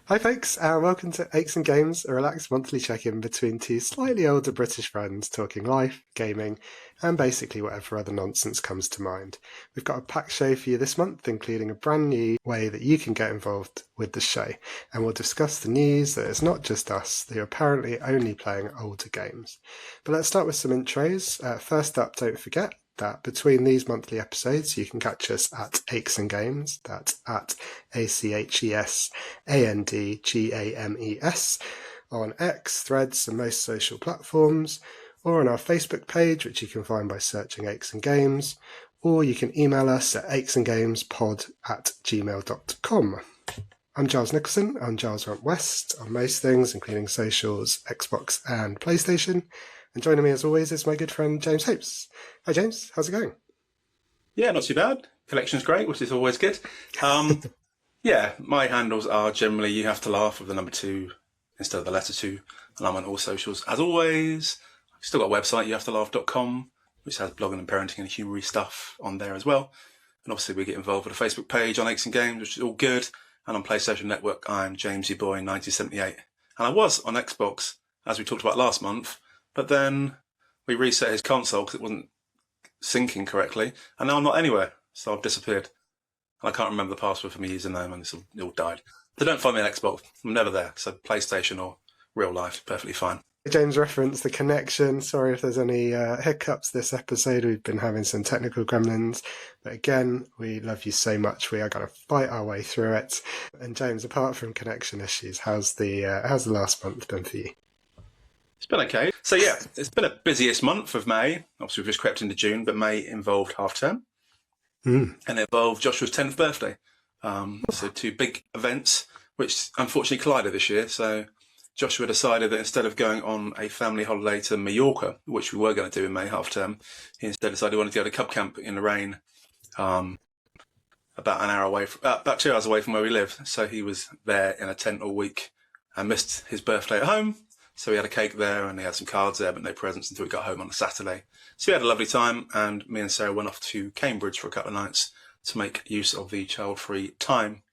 Hi folks, and welcome to Aches and Games, a relaxed monthly check-in between two slightly older British friends talking life, gaming, and basically whatever other nonsense comes to mind. We've got a packed show for you this month, including a brand new way that you can get involved with the show, and we'll discuss the news that it's not just us who are apparently only playing older games. But let's start with some intros. First up, don't forget that between these monthly episodes you can catch us at Aches and Games, that's at ACHESANDGAMES, on X, Threads and most social platforms, or on our Facebook page, which you can find by searching Aches and Games, or you can email us at achesandgamespod@gmail.com. I'm Giles Nicholson, I'm Giles Rump West on most things, including socials, Xbox and PlayStation. And joining me as always is my good friend James Hopes. Hi James, how's it going? Yeah, not too bad. Collection's great, which is always good. Yeah, my handles are generally you have to laugh with the number 2 instead of the letter 2. And I'm on all socials as always. I've still got a website, youhavetoLaugh.com, which has blogging and parenting and humoury stuff on there as well. And obviously we get involved with a Facebook page on Aches and Games, which is all good. And on PlayStation Network, I'm Jamesy Boy 1978. And I was on Xbox, as we talked about last month, but then we reset his console because it wasn't syncing correctly. And now I'm not anywhere, so I've disappeared. And I can't remember the password for my username, and it all died. So don't find me on Xbox. I'm never there. So PlayStation or real life, perfectly fine. James referenced the connection. Sorry if there's any hiccups this episode. We've been having some technical gremlins. But again, we love you so much. We are going to fight our way through it. And James, apart from connection issues, how's the last month been for you? It's been okay. So yeah, it's been a busiest month of May. Obviously we've just crept into June, but May involved half term. And it involved Joshua's 10th birthday. So 2 big events, which unfortunately collided this year. So Joshua decided that instead of going on a family holiday to Mallorca, which we were going to do in May half term, he instead decided he wanted to go to Cub Camp in the rain, about 2 hours away from where we live. So he was there in a tent all week and missed his birthday at home. So we had a cake there and he had some cards there, but no presents until we got home on a Saturday. So we had a lovely time, and me and Sarah went off to Cambridge for a couple of nights to make use of the child-free time.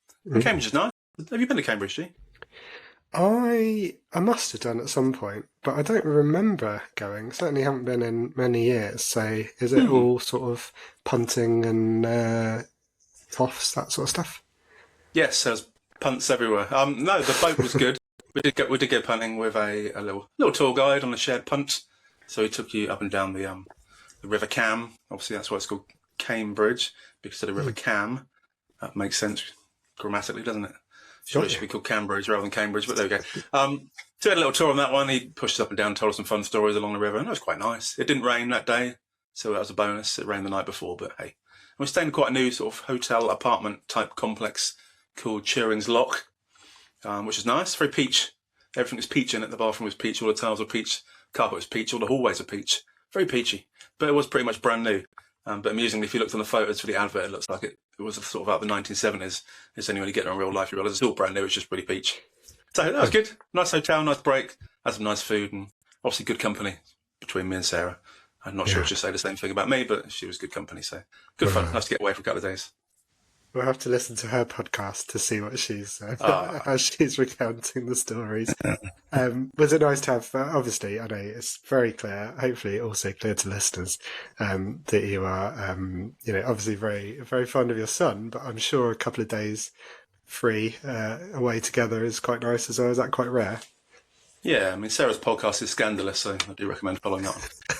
Cambridge is nice. Have you been to Cambridge, G? I must have done at some point, but I don't remember going. Certainly haven't been in many years. So is it all sort of punting and toffs, that sort of stuff? Yes, there's punts everywhere. No, the boat was good. We did go punting with a little tour guide on a shared punt. So he took you up and down the River Cam. Obviously, that's why it's called Cambridge, because of the River Cam. That makes sense grammatically, doesn't it? Sure, it should be called Cambridge rather than Cambridge, but there we go. So we had a little tour on that one. He pushed us up and down, told us some fun stories along the river, and it was quite nice. It didn't rain that day, so that was a bonus. It rained the night before, but hey. And we're staying in quite a new sort of hotel apartment type complex called Turing's Lock, which is nice. Very peach. Everything was peach in it. The bathroom was peach. All the tiles were peach. Carpet was peach. All the hallways were peach. Very peachy. But it was pretty much brand new. But amusingly, if you looked on the photos for the advert, it looks like it was sort of out of the 1970s. It's only when you get there in real life you realise it's all brand new. It's just really peach. So that was good. Nice hotel, nice break. Had some nice food and obviously good company between me and Sarah. I'm not sure if she'll say the same thing about me, but she was good company. So good fun. Nice to get away for a couple of days. We'll have to listen to her podcast to see what she's how she's recounting the stories. Was it nice to have? Obviously, I know it's very clear. Hopefully, also clear to listeners that you are, obviously very very fond of your son. But I'm sure a couple of days free away together is quite nice as well. Is that quite rare? Yeah, I mean Sarah's podcast is scandalous, so I do recommend following that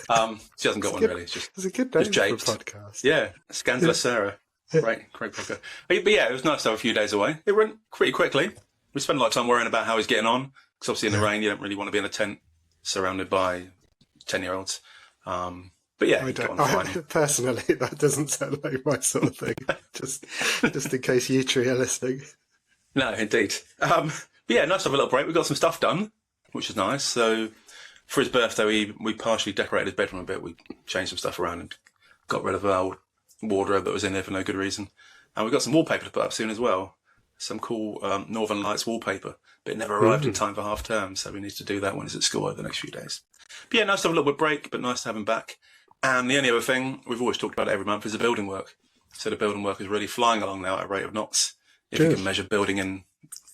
one. She hasn't got one really. It's a good name for a podcast. Yeah, Scandalous Sarah. Great podcast. But yeah, it was nice to have a few days away. It went pretty quickly. We spent a lot of time worrying about how he's getting on, because obviously in the rain you don't really want to be in a tent surrounded by 10-year-olds. But yeah, he got on fine. Personally, that doesn't sound like my sort of thing. just in case you three are listening. No, indeed. But yeah, nice to have a little break. We got some stuff done, which is nice. So for his birthday, we partially decorated his bedroom a bit. We changed some stuff around and got rid of our old wardrobe that was in there for no good reason. And we've got some wallpaper to put up soon as well. Some cool Northern Lights wallpaper, but it never arrived in time for half term, so we need to do that when he's at school over the next few days. But yeah, nice to have a little bit of break, but nice to have him back. And the only other thing, we've always talked about it every month, is the building work. So the building work is really flying along now at a rate of knots. If you can measure building in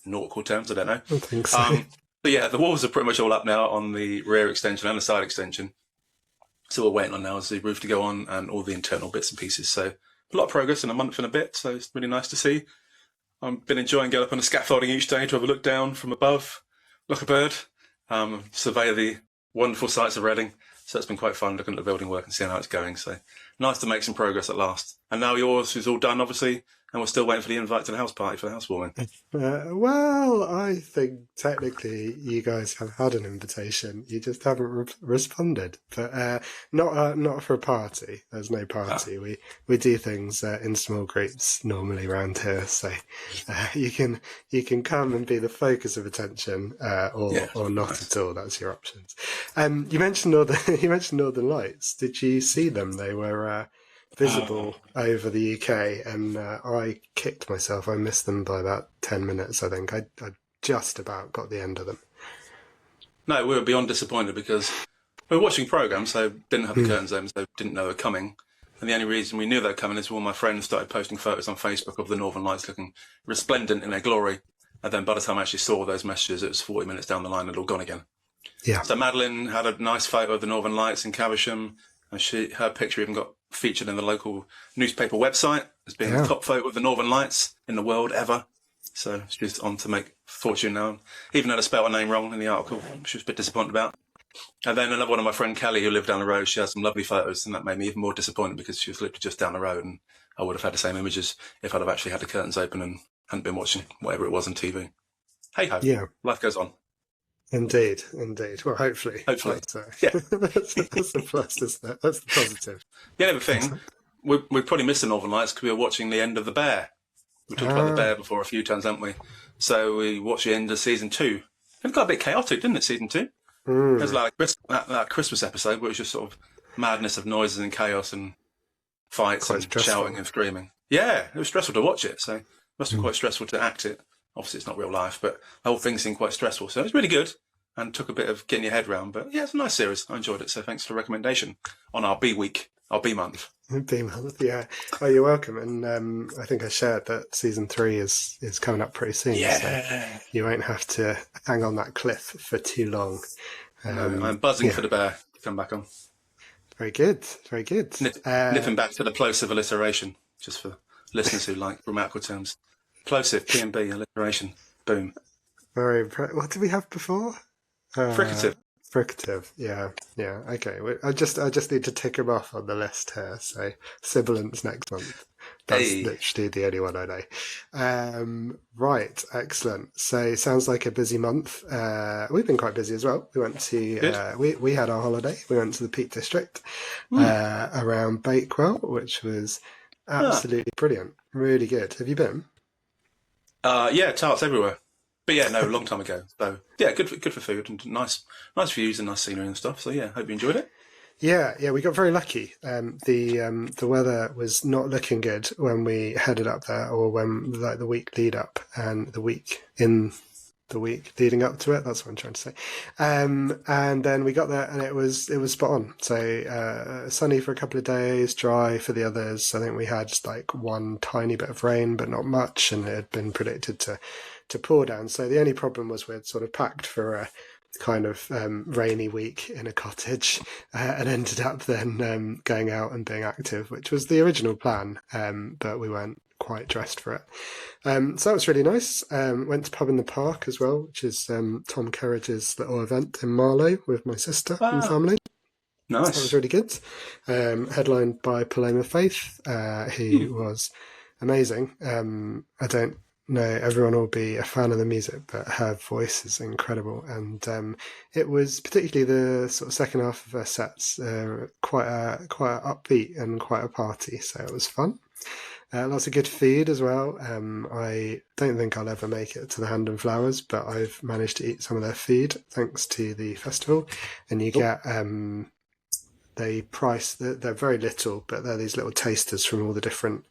nautical terms, I don't know. I think so. But yeah, the walls are pretty much all up now on the rear extension and the side extension. So we're waiting on now is the roof to go on and all the internal bits and pieces. So a lot of progress in a month and a bit. So it's really nice to see. I've been enjoying going up on the scaffolding each day to have a look down from above, like a bird, survey the wonderful sights of Reading. So it's been quite fun looking at the building work and seeing how it's going. So nice to make some progress at last. And now yours is all done, obviously, and we're still waiting for the invite to the house party for the housewarming. Well, I think technically you guys have had an invitation. You just haven't responded. But not for a party. There's no party. We do things in small groups normally around here. So you can come and be the focus of attention, or not at all. That's your options. You mentioned Northern Lights. Did you see them? They were visible over the UK, and I kicked myself. I missed them by about 10 minutes, I think. I just about got the end of them. No, we were beyond disappointed because we were watching programmes, so didn't have the curtains open, so didn't know they were coming. And the only reason we knew they were coming is when my friends started posting photos on Facebook of the Northern Lights looking resplendent in their glory. And then by the time I actually saw those messages, it was 40 minutes down the line, it all gone again. Yeah. So Madeline had a nice photo of the Northern Lights in Caversham, and her picture even got featured in the local newspaper website as being the top photo of the Northern Lights in the world ever. So she's on to make fortune now. Even had to spell her name wrong in the article, which she was a bit disappointed about. And then another one of my friend Kelly, who lived down the road, she has some lovely photos, and that made me even more disappointed because she was literally just down the road, and I would have had the same images if I'd have actually had the curtains open and hadn't been watching whatever it was on TV. Hey ho, life goes on. Indeed. Well, hopefully. Yeah. that's the plus, isn't it? That's the positive. The other thing, we probably missed the Northern Lights because we were watching the end of The Bear. We talked about The Bear before a few times, haven't we? So we watched the end of season 2. It got a bit chaotic, didn't it, season 2? It was like that Christmas episode where it was just sort of madness of noises and chaos and fights and shouting and screaming. Yeah, it was stressful to watch it, so it must be quite stressful to act it. Obviously, it's not real life, but the whole thing seemed quite stressful. So it was really good and took a bit of getting your head round. But yeah, it's a nice series. I enjoyed it. So thanks for the recommendation on our B week, our B month. B month, yeah. Oh, you're welcome. And I think I shared that season 3 is coming up pretty soon. Yeah. So you won't have to hang on that cliff for too long. No, I'm buzzing for The Bear to come back on. Very good. Nipping back to the plosive alliteration, just for listeners who like grammatical terms. Plosive, P&B, alliteration, boom. What did we have before? Fricative. Fricative, yeah. Okay, I just need to tick them off on the list here. So sibilance next month. That's literally the only one I know. Right, excellent. So sounds like a busy month. We've been quite busy as well. We went to we had our holiday. We went to the Peak District around Bakewell, which was absolutely brilliant. Really good. Have you been? Yeah, tarts everywhere. But yeah, no, a long time ago. So yeah, good for food and nice views and nice scenery and stuff. So yeah, hope you enjoyed it. Yeah, we got very lucky. The weather was not looking good when we headed up there, or when the week lead up and the week leading up to it. That's what I'm trying to say. And then we got there and it was spot on. So sunny for a couple of days, dry for the others. I think we had just like one tiny bit of rain, but not much, and it had been predicted to pour down. So the only problem was we'd sort of packed for a kind of rainy week in a cottage and ended up then going out and being active, which was the original plan, but we weren't quite dressed for it. So that was really nice. Went to Pub in the Park as well, which is Tom Kerridge's little event in Marlow with my sister and family. Nice. That was really good. Headlined by Paloma Faith, who was amazing. I don't know everyone will be a fan of the music, but her voice is incredible, and it was particularly the sort of second half of her sets quite a upbeat and quite a party, so it was fun. Lots of good food as well. I don't think I'll ever make it to the Hand and Flowers, but I've managed to eat some of their food thanks to the festival, and you get they price, they're very little, but they're these little tasters from all the different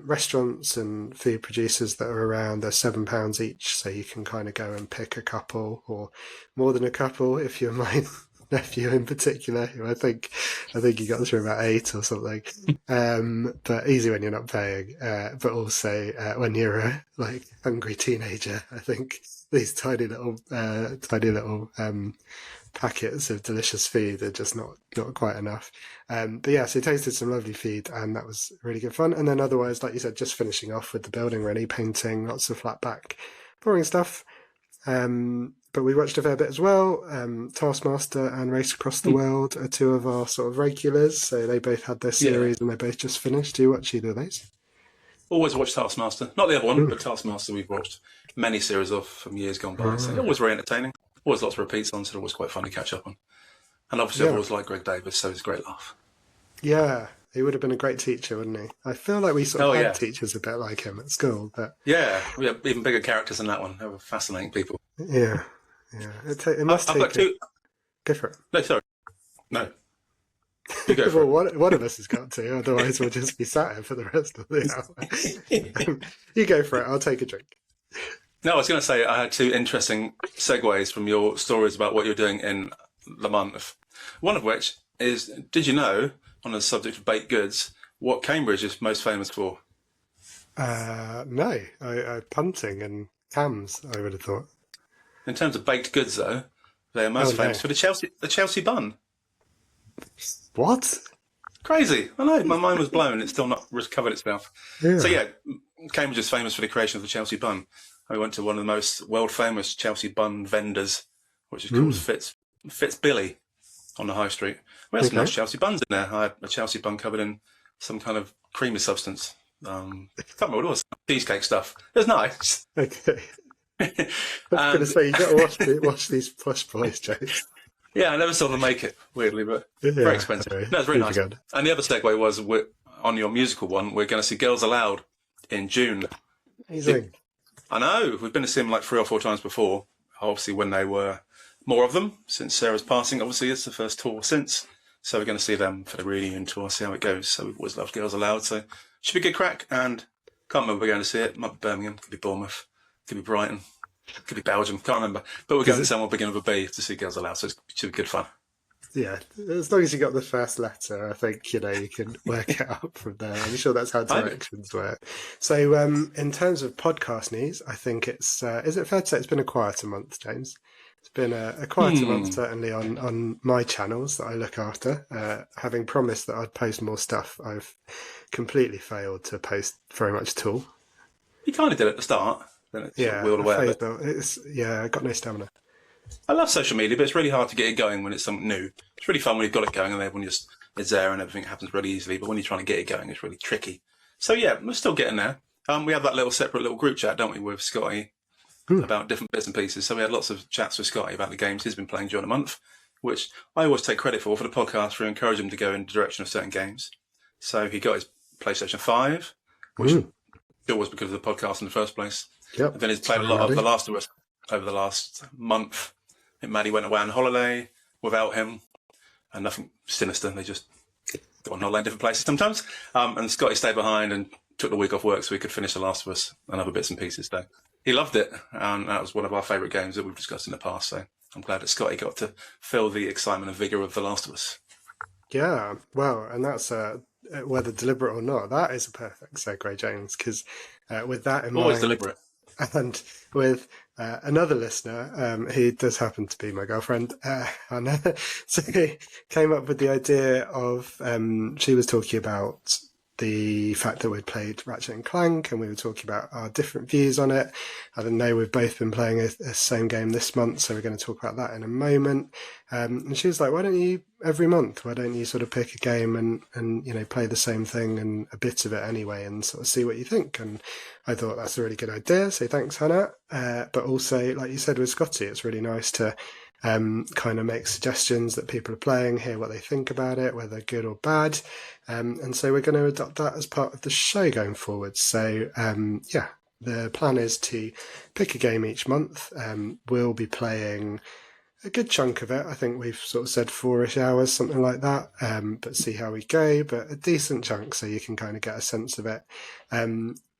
restaurants and food producers that are around. They're £7 each, so you can kind of go and pick a couple or more than a couple if you're nephew in particular, who I think he got through about 8 or something. But easy when you're not paying. But also when you're a like hungry teenager, I think these tiny little packets of delicious food are just not quite enough. But yeah, so tasted some lovely food, and that was really good fun. And then otherwise, like you said, just finishing off with the building, really painting, lots of flat back, boring stuff. But we watched a fair bit as well. Taskmaster and Race Across the World are 2 of our sort of regulars, so they both had their series and they both just finished. Do you watch either of those? Always watch Taskmaster. Not the other one, but Taskmaster we've watched many series of from years gone by. So always very entertaining. Always lots of repeats on, so always quite fun to catch up on. And obviously I've always liked Greg Davis, so it's a great laugh. Yeah, he would have been a great teacher, wouldn't he? I feel like we sort of had teachers a bit like him at school. But yeah, we have even bigger characters than that one. They were fascinating people. Yeah. It must take... got 2... Go for it. No, sorry. No. You go for well, one of us has got to, otherwise we'll just be sat here for the rest of the hour. You go for it, I'll take a drink. No, I was going to say I had 2 interesting segues from your stories about what you're doing in the month. One of which is, did you know, on the subject of baked goods, what Cambridge is most famous for? No, punting and cams, I would have thought. In terms of baked goods, though, they are most famous for the Chelsea bun. What? Crazy. I know, my mind was blown. It's still not recovered itself. Yeah. So yeah, Cambridge is famous for the creation of the Chelsea bun. I went to one of the most world-famous Chelsea bun vendors, which is called Fitzbilly on the high street. We had some nice Chelsea buns in there. I had a Chelsea bun covered in some kind of creamy substance. I can't remember what it was. Cheesecake stuff. It was nice. Okay. I was going to say, you've got to watch these plush boys, James. Yeah, I never saw them make it, weirdly, but very expensive. Anyway, no, it's very nice. Good. And the other segue was, on your musical one, we're going to see Girls Aloud in June. Amazing. I know. We've been to see them like 3 or 4 times before, obviously when they were more of them, since Sarah's passing. Obviously, it's the first tour since. So we're going to see them for the reunion tour, see how it goes. So we've always loved Girls Aloud, so should be a good crack. And can't remember we're going to see it. Might be Birmingham, could be Bournemouth, could be Brighton. Could be Belgium, can't remember. But we're going to somewhere beginning with a B to see Girls Aloud, so it should be good fun. Yeah, as long as you got the first letter, I think, you can work it up from there. I'm sure that's how directions work. So in terms of podcast news, I think it's, is it fair to say it's been a quieter month, James? It's been a quieter month, certainly on my channels that I look after. Having promised that I'd post more stuff, I've completely failed to post very much at all. You kind of did at the start. Then it's yeah, wheeled away. I got no stamina. I love social media, but it's really hard to get it going when it's something new. It's really fun when you've got it going and everyone just is there and everything happens really easily. But when you're trying to get it going, it's really tricky. So yeah, we're still getting there. We have that separate little group chat, don't we, with Scotty about different bits and pieces. So we had lots of chats with Scotty about the games he's been playing during the month, which I always take credit for the podcast for encouraging him to go in the direction of certain games. So he got his PlayStation 5, which still was because of the podcast in the first place. Yep. And then he's played a lot of The Last of Us over the last month. I think Maddie went away on holiday without him, and nothing sinister. They just go on holiday in different places sometimes. And Scotty stayed behind and took the week off work so he could finish The Last of Us and other bits and pieces. So he loved it, and that was one of our favourite games that we've discussed in the past. So I'm glad that Scotty got to feel the excitement and vigour of The Last of Us. Yeah, well, and that's whether deliberate or not, that is a perfect segue, James, because with that in mind... Always deliberate. And with another listener, who does happen to be my girlfriend, Hannah, so he came up with the idea of, she was talking about the fact that we'd played Ratchet and Clank, and we were talking about our different views on it. I don't know, we've both been playing a same game this month, so we're going to talk about that in a moment. And she was like, why don't you, every month, why don't you sort of pick a game and play the same thing and a bit of it anyway and sort of see what you think? And I thought that's a really good idea, so thanks, Hannah. But also, like you said with Scotty, it's really nice to kind of make suggestions that people are playing, hear what they think about it, whether good or bad. And so we're going to adopt that as part of the show going forward. So, the plan is to pick a game each month. We'll be playing a good chunk of it. I think we've sort of said 4-ish hours, something like that, but see how we go. But a decent chunk so you can kind of get a sense of it.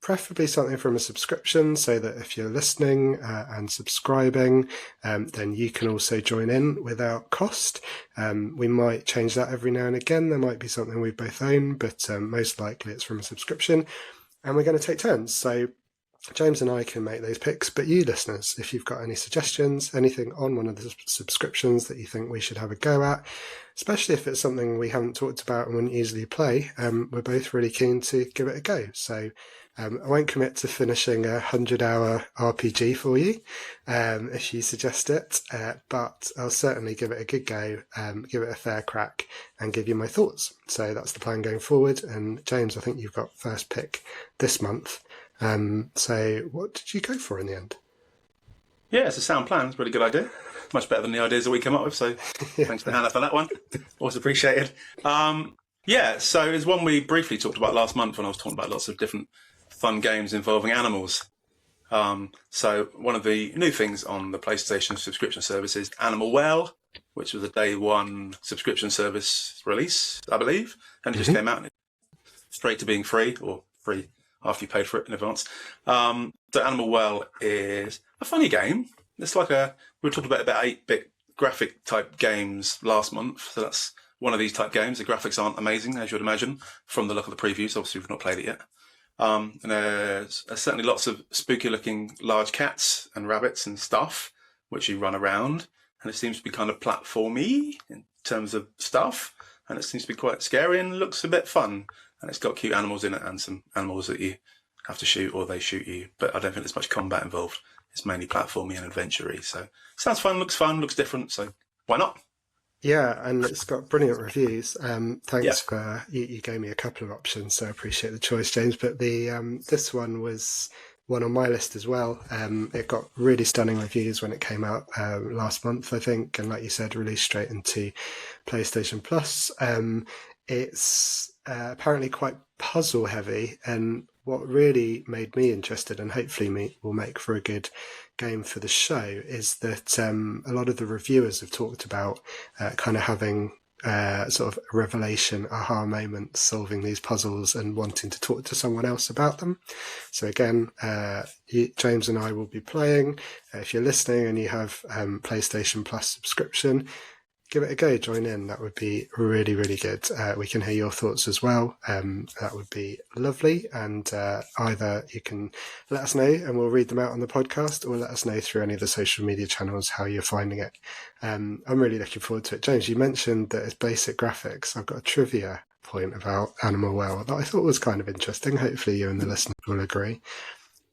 preferably something from a subscription, so that if you're listening and subscribing, then you can also join in without cost. We might change that every now and again. There might be something we both own, but most likely it's from a subscription. And we're going to take turns. So James and I can make those picks, but you listeners, if you've got any suggestions, anything on one of the subscriptions that you think we should have a go at, especially if it's something we haven't talked about and wouldn't easily play, we're both really keen to give it a go. So I won't commit to finishing a 100-hour RPG for you if you suggest it, but I'll certainly give it a good go, give it a fair crack, and give you my thoughts. So that's the plan going forward. And James, I think you've got first pick this month. So what did you go for in the end? Yeah, it's a sound plan. It's a really good idea. Much better than the ideas that we come up with. So thanks to Hannah for that one. Always appreciated. So it's one we briefly talked about last month when I was talking about lots of different fun games involving animals. So one of the new things on the PlayStation subscription service is Animal Well, which was a day one subscription service release, I believe. And it just came out straight to being free, or free after you paid for it in advance. So Animal Well is a funny game. It's like we were talking about 8-bit graphic type games last month. So that's one of these type games. The graphics aren't amazing, as you would imagine, from the look of the previews. Obviously, we've not played it yet. And there's certainly lots of spooky looking large cats and rabbits and stuff, which you run around. And it seems to be kind of platformy in terms of stuff. And it seems to be quite scary and looks a bit fun. And it's got cute animals in it and some animals that you have to shoot or they shoot you. But I don't think there's much combat involved. It's mainly platformy and adventure-y. So sounds fun, looks different. So why not? Yeah, and it's got brilliant reviews. Thanks for you gave me a couple of options, so I appreciate the choice, James. But the this one was one on my list as well. It got really stunning reviews when it came out last month, I think, and like you said, released straight into PlayStation Plus. It's apparently quite puzzle heavy, and what really made me interested, and hopefully will make for a good game for the show, is that a lot of the reviewers have talked about kind of having sort of revelation, aha moments, solving these puzzles and wanting to talk to someone else about them. So again, James and I will be playing. If you're listening and you have PlayStation Plus subscription, give it a go, join in. That would be really, really good. We can hear your thoughts as well. That would be lovely. And either you can let us know and we'll read them out on the podcast, or let us know through any of the social media channels how you're finding it. I'm really looking forward to it. James, you mentioned that it's basic graphics. I've got a trivia point about Animal Well that I thought was kind of interesting. Hopefully you and the listeners will agree.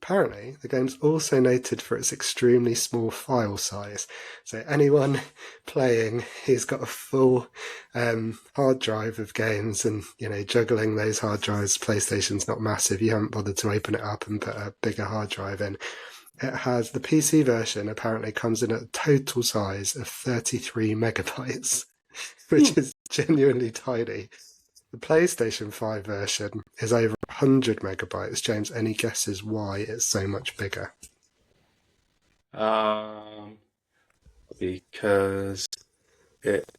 Apparently, the game's also noted for its extremely small file size. So anyone playing who's got a full hard drive of games and, juggling those hard drives, PlayStation's not massive, you haven't bothered to open it up and put a bigger hard drive in. It has, the PC version apparently comes in at a total size of 33 megabytes, which is genuinely tiny. The PlayStation 5 version is over 100 megabytes. James, any guesses why it's so much bigger? Because it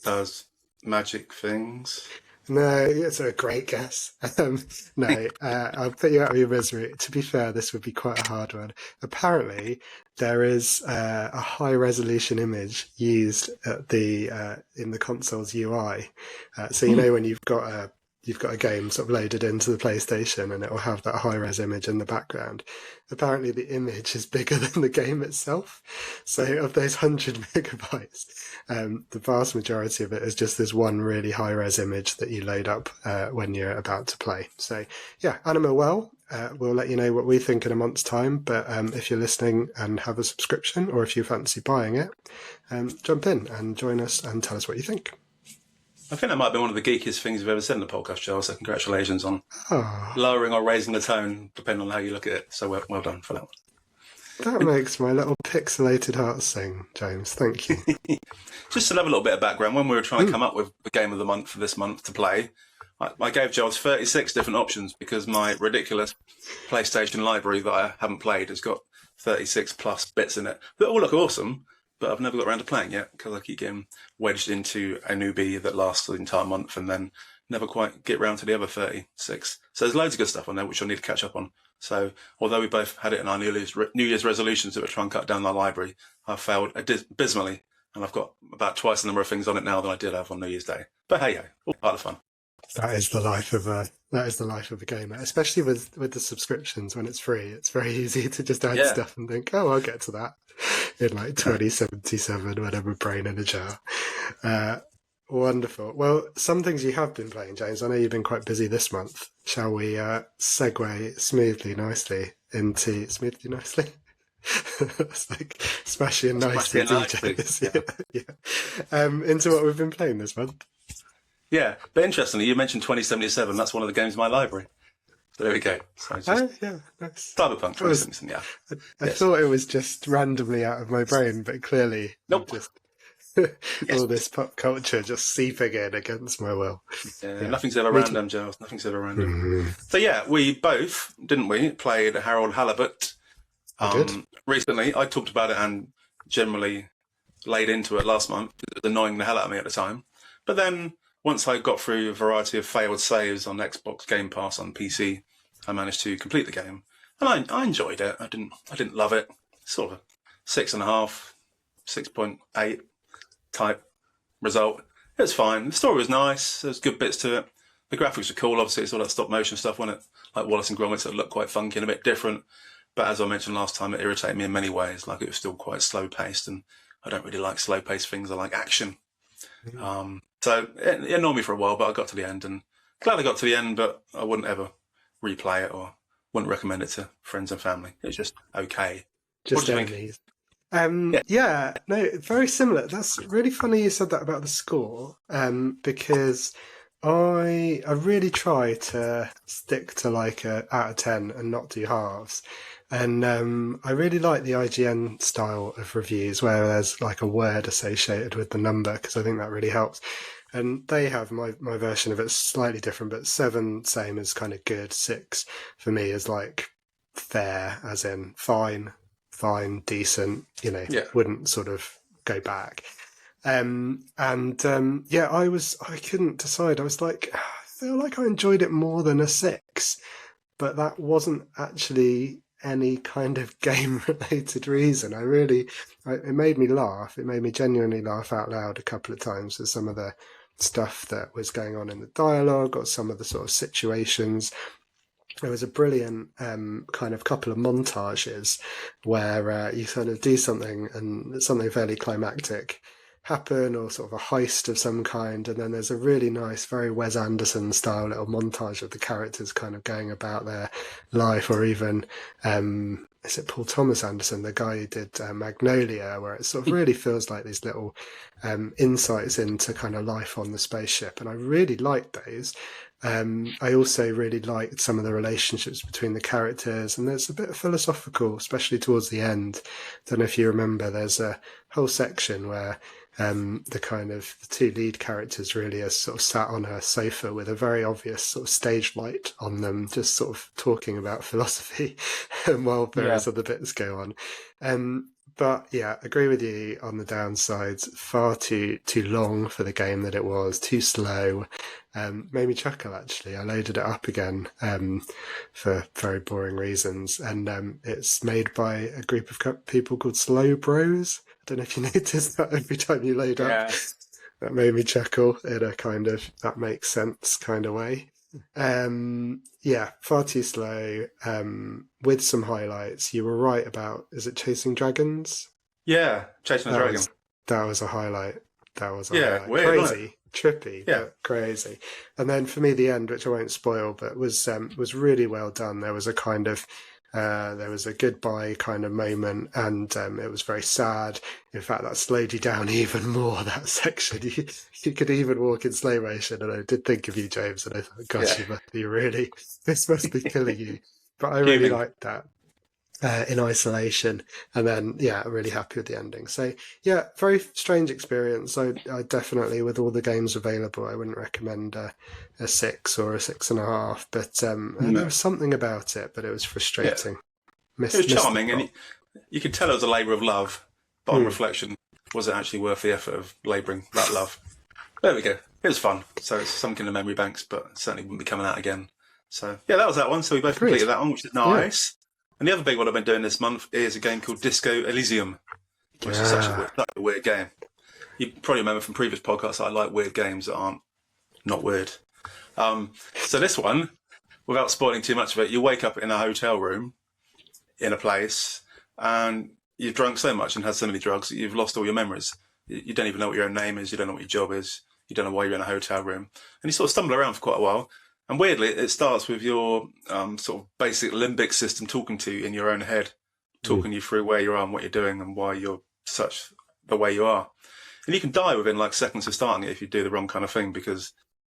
does magic things. No, it's a great guess. No, I'll put you out of your misery. To be fair, this would be quite a hard one. Apparently, there is a high-resolution image used at in the console's UI. So when you've got a game sort of loaded into the PlayStation and it will have that high-res image in the background. Apparently the image is bigger than the game itself. So of those 100 megabytes, the vast majority of it is just this one really high-res image that you load up when you're about to play. So yeah, Animal Well, we'll let you know what we think in a month's time. But if you're listening and have a subscription, or if you fancy buying it, jump in and join us and tell us what you think. I think that might be one of the geekiest things you've ever said in the podcast, Giles. So congratulations on lowering or raising the tone, depending on how you look at it. So well done for that one. That makes my little pixelated heart sing, James. Thank you. Just to have a little bit of background, when we were trying to come up with the game of the month for this month to play, I gave Giles 36 different options because my ridiculous PlayStation library that I haven't played has got 36 plus bits in it that all look awesome. But I've never got around to playing yet because I keep getting wedged into a newbie that lasts the entire month and then never quite get round to the other 36. So there's loads of good stuff on there which I need to catch up on. So although we both had it in our New Year's resolutions that were trying to cut down our library, I failed abysmally, and I've got about twice the number of things on it now than I did have on New Year's Day. But hey, all part of fun. That is the life of a gamer, especially with the subscriptions when it's free. It's very easy to just add stuff and think, oh, I'll get to that in like 2077 when I'm a brain in a jar. Wonderful. Well, some things you have been playing, James. I know you've been quite busy this month. Shall we segue smoothly, nicely? It's like smashing nicely, DJs. Yeah. Into what we've been playing this month. Yeah, but interestingly, you mentioned 2077. That's one of the games in my library. So there we go. So yeah, nice. Cyberpunk 2077, yeah. I thought it was just randomly out of my brain, but clearly nope. Just all this pop culture just seeping in against my will. Yeah. Nothing's ever random, Giles. Nothing's ever random. Mm-hmm. So yeah, we both, didn't we, played Harold Halibut recently. I talked about it and generally laid into it last month. It was annoying the hell out of me at the time. But then once I got through a variety of failed saves on Xbox Game Pass on PC, I managed to complete the game. And I enjoyed it. I didn't love it. Sort of 6.5, 6.8 type result. It was fine. The story was nice. There was good bits to it. The graphics were cool. Obviously, it's all that stop motion stuff, wasn't it? Like Wallace and Gromit, it looked quite funky and a bit different. But as I mentioned last time, it irritated me in many ways. Like it was still quite slow paced, and I don't really like slow paced things. I like action. Mm-hmm. So it annoyed me for a while, but I got to the end, and glad I got to the end. But I wouldn't ever replay it or wouldn't recommend it to friends and family. It was just okay. Just enemies. Yeah, no, very similar. That's really funny you said that about the score, because I really try to stick to like a out of 10 and not do halves. And I really like the IGN style of reviews where there's like a word associated with the number, because I think that really helps. And they have my version of it slightly different, but 7, same as kind of good. 6 for me is like fair, as in fine, decent, wouldn't sort of go back. I couldn't decide. I was like, I feel like I enjoyed it more than a 6, but that wasn't actually any kind of game related reason. It made me laugh. It made me genuinely laugh out loud a couple of times with some of the stuff that was going on in the dialogue or some of the sort of situations. There was a brilliant kind of couple of montages where you sort of do something and something fairly climactic happen, or sort of a heist of some kind, and then there's a really nice, very Wes Anderson style little montage of the characters kind of going about their life, or even is it Paul Thomas Anderson, the guy who did Magnolia, where it sort of really feels like these little insights into kind of life on the spaceship, and I really liked those. I also really liked some of the relationships between the characters, and there's a bit of philosophical, especially towards the end. Don't know if you remember, there's a whole section where the two lead characters really are sort of sat on a sofa with a very obvious sort of stage light on them, just sort of talking about philosophy while various other bits go on. But yeah, agree with you on the downsides. Far too long for the game that it was, too slow. Made me chuckle, actually. I loaded it up again for very boring reasons. And it's made by a group of people called Slow Bros. I don't know if you noticed that every time you load up. That made me chuckle in a kind of, that makes sense kind of way. Far too slow, with some highlights. You were right about, is it Chasing Dragons? Yeah, Chasing the Dragon. That was a highlight. Weird, crazy, trippy, but crazy. And then for me, the end, which I won't spoil, but was really well done. There was a kind of there was a goodbye kind of moment, and it was very sad. In fact, that slowed you down even more, that section. You could even walk in slow motion, and I did think of you, James, and I thought, gosh, you must be really, this must be killing you. But I really liked that in isolation, and then really happy with the ending. So very strange experience. I definitely, with all the games available, I wouldn't recommend a 6 or a 6.5, but there was something about it, but it was frustrating. It was charming, and you could tell it was a labour of love, but on reflection, was it actually worth the effort of labouring that love? There we go. It was fun. So it's something in the memory banks, but certainly wouldn't be coming out again So yeah, that was that one. So we both Great. completed that one, which is nice. And the other big one I've been doing this month is a game called Disco Elysium, which is such a weird game. You probably remember from previous podcasts I like weird games that aren't not weird. So this one, without spoiling too much of it, you wake up in a hotel room in a place and you've drunk so much and had so many drugs that you've lost all your memories. You don't even know what your own name is. You don't know what your job is. You don't know why you're in a hotel room. And you sort of stumble around for quite a while. And weirdly, it starts with your sort of basic limbic system talking to you in your own head, talking you through where you are and what you're doing and why you're such the way you are. And you can die within like seconds of starting it if you do the wrong kind of thing, because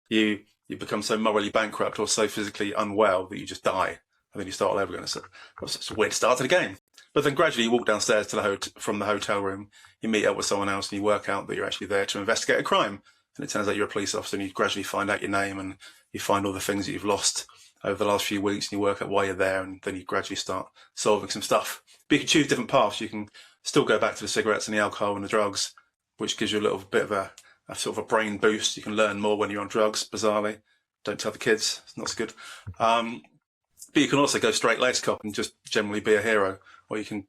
you become so morally bankrupt or so physically unwell that you just die. And then you start all over again. So it's a weird start to the game. But then gradually you walk downstairs to from the hotel room, you meet up with someone else and you work out that you're actually there to investigate a crime. And it turns out you're a police officer and you gradually find out your name and you find all the things that you've lost over the last few weeks and you work out why you're there, and then you gradually start solving some stuff. But you can choose different paths. You can still go back to the cigarettes and the alcohol and the drugs, which gives you a little bit of a sort of a brain boost. You can learn more when you're on drugs, bizarrely. Don't tell the kids, it's not so good. But you can also go straight lace cop and just generally be a hero, or you can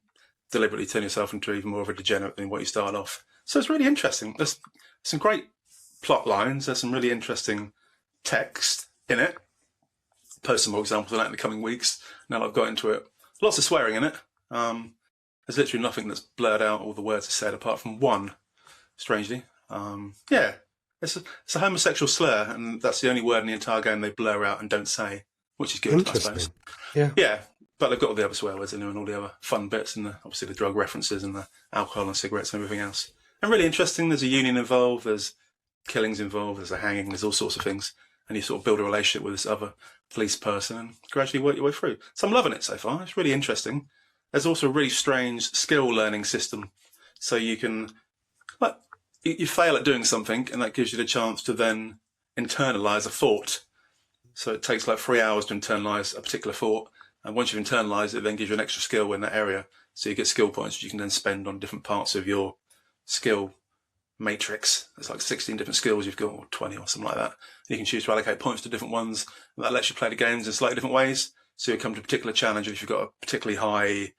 deliberately turn yourself into even more of a degenerate than what you started off. So it's really interesting. There's some great plot lines. There's some really interesting text in it. Post some more examples of that in the coming weeks. Now that I've got into it, lots of swearing in it. There's literally nothing that's blurred out. All the words are said apart from one. Strangely, yeah, it's a homosexual slur, and that's the only word in the entire game they blur out and don't say, which is good, I suppose. Yeah. But they've got all the other swear words in there and all the other fun bits, and obviously the drug references and the alcohol and cigarettes and everything else. And really interesting. There's a union involved. There's killings involved. There's a hanging. There's all sorts of things, and you sort of build a relationship with this other police person and gradually work your way through. So I'm loving it so far. It's really interesting. There's also a really strange skill learning system, so you can. You fail at doing something, and that gives you the chance to then internalise a thought. So it takes like 3 hours to internalise a particular thought, and once you've internalised it, it then gives you an extra skill in that area. So you get skill points which you can then spend on different parts of your skill matrix. There's like 16 different skills you've got, or 20 or something like that. And you can choose to allocate points to different ones, and that lets you play the games in slightly different ways. So you come to a particular challenge, and if you've got a particularly high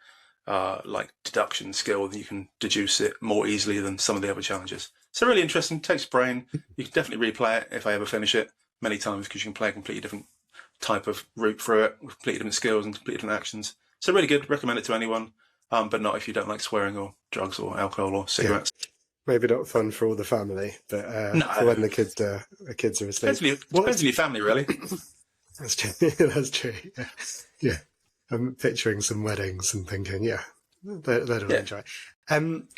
like deduction skill, then you can deduce it more easily than some of the other challenges. So really interesting, takes brain. You can definitely replay it if I ever finish it many times, because you can play a completely different type of route through it with completely different skills and completely different actions. So really good, recommend it to anyone, but not if you don't like swearing or drugs or alcohol or cigarettes. Yeah. Maybe not fun for all the family, but for when the kids are asleep. Depends on your family, really. That's true. That's true. Yeah. I'm picturing some weddings and thinking, yeah, they'll enjoy it.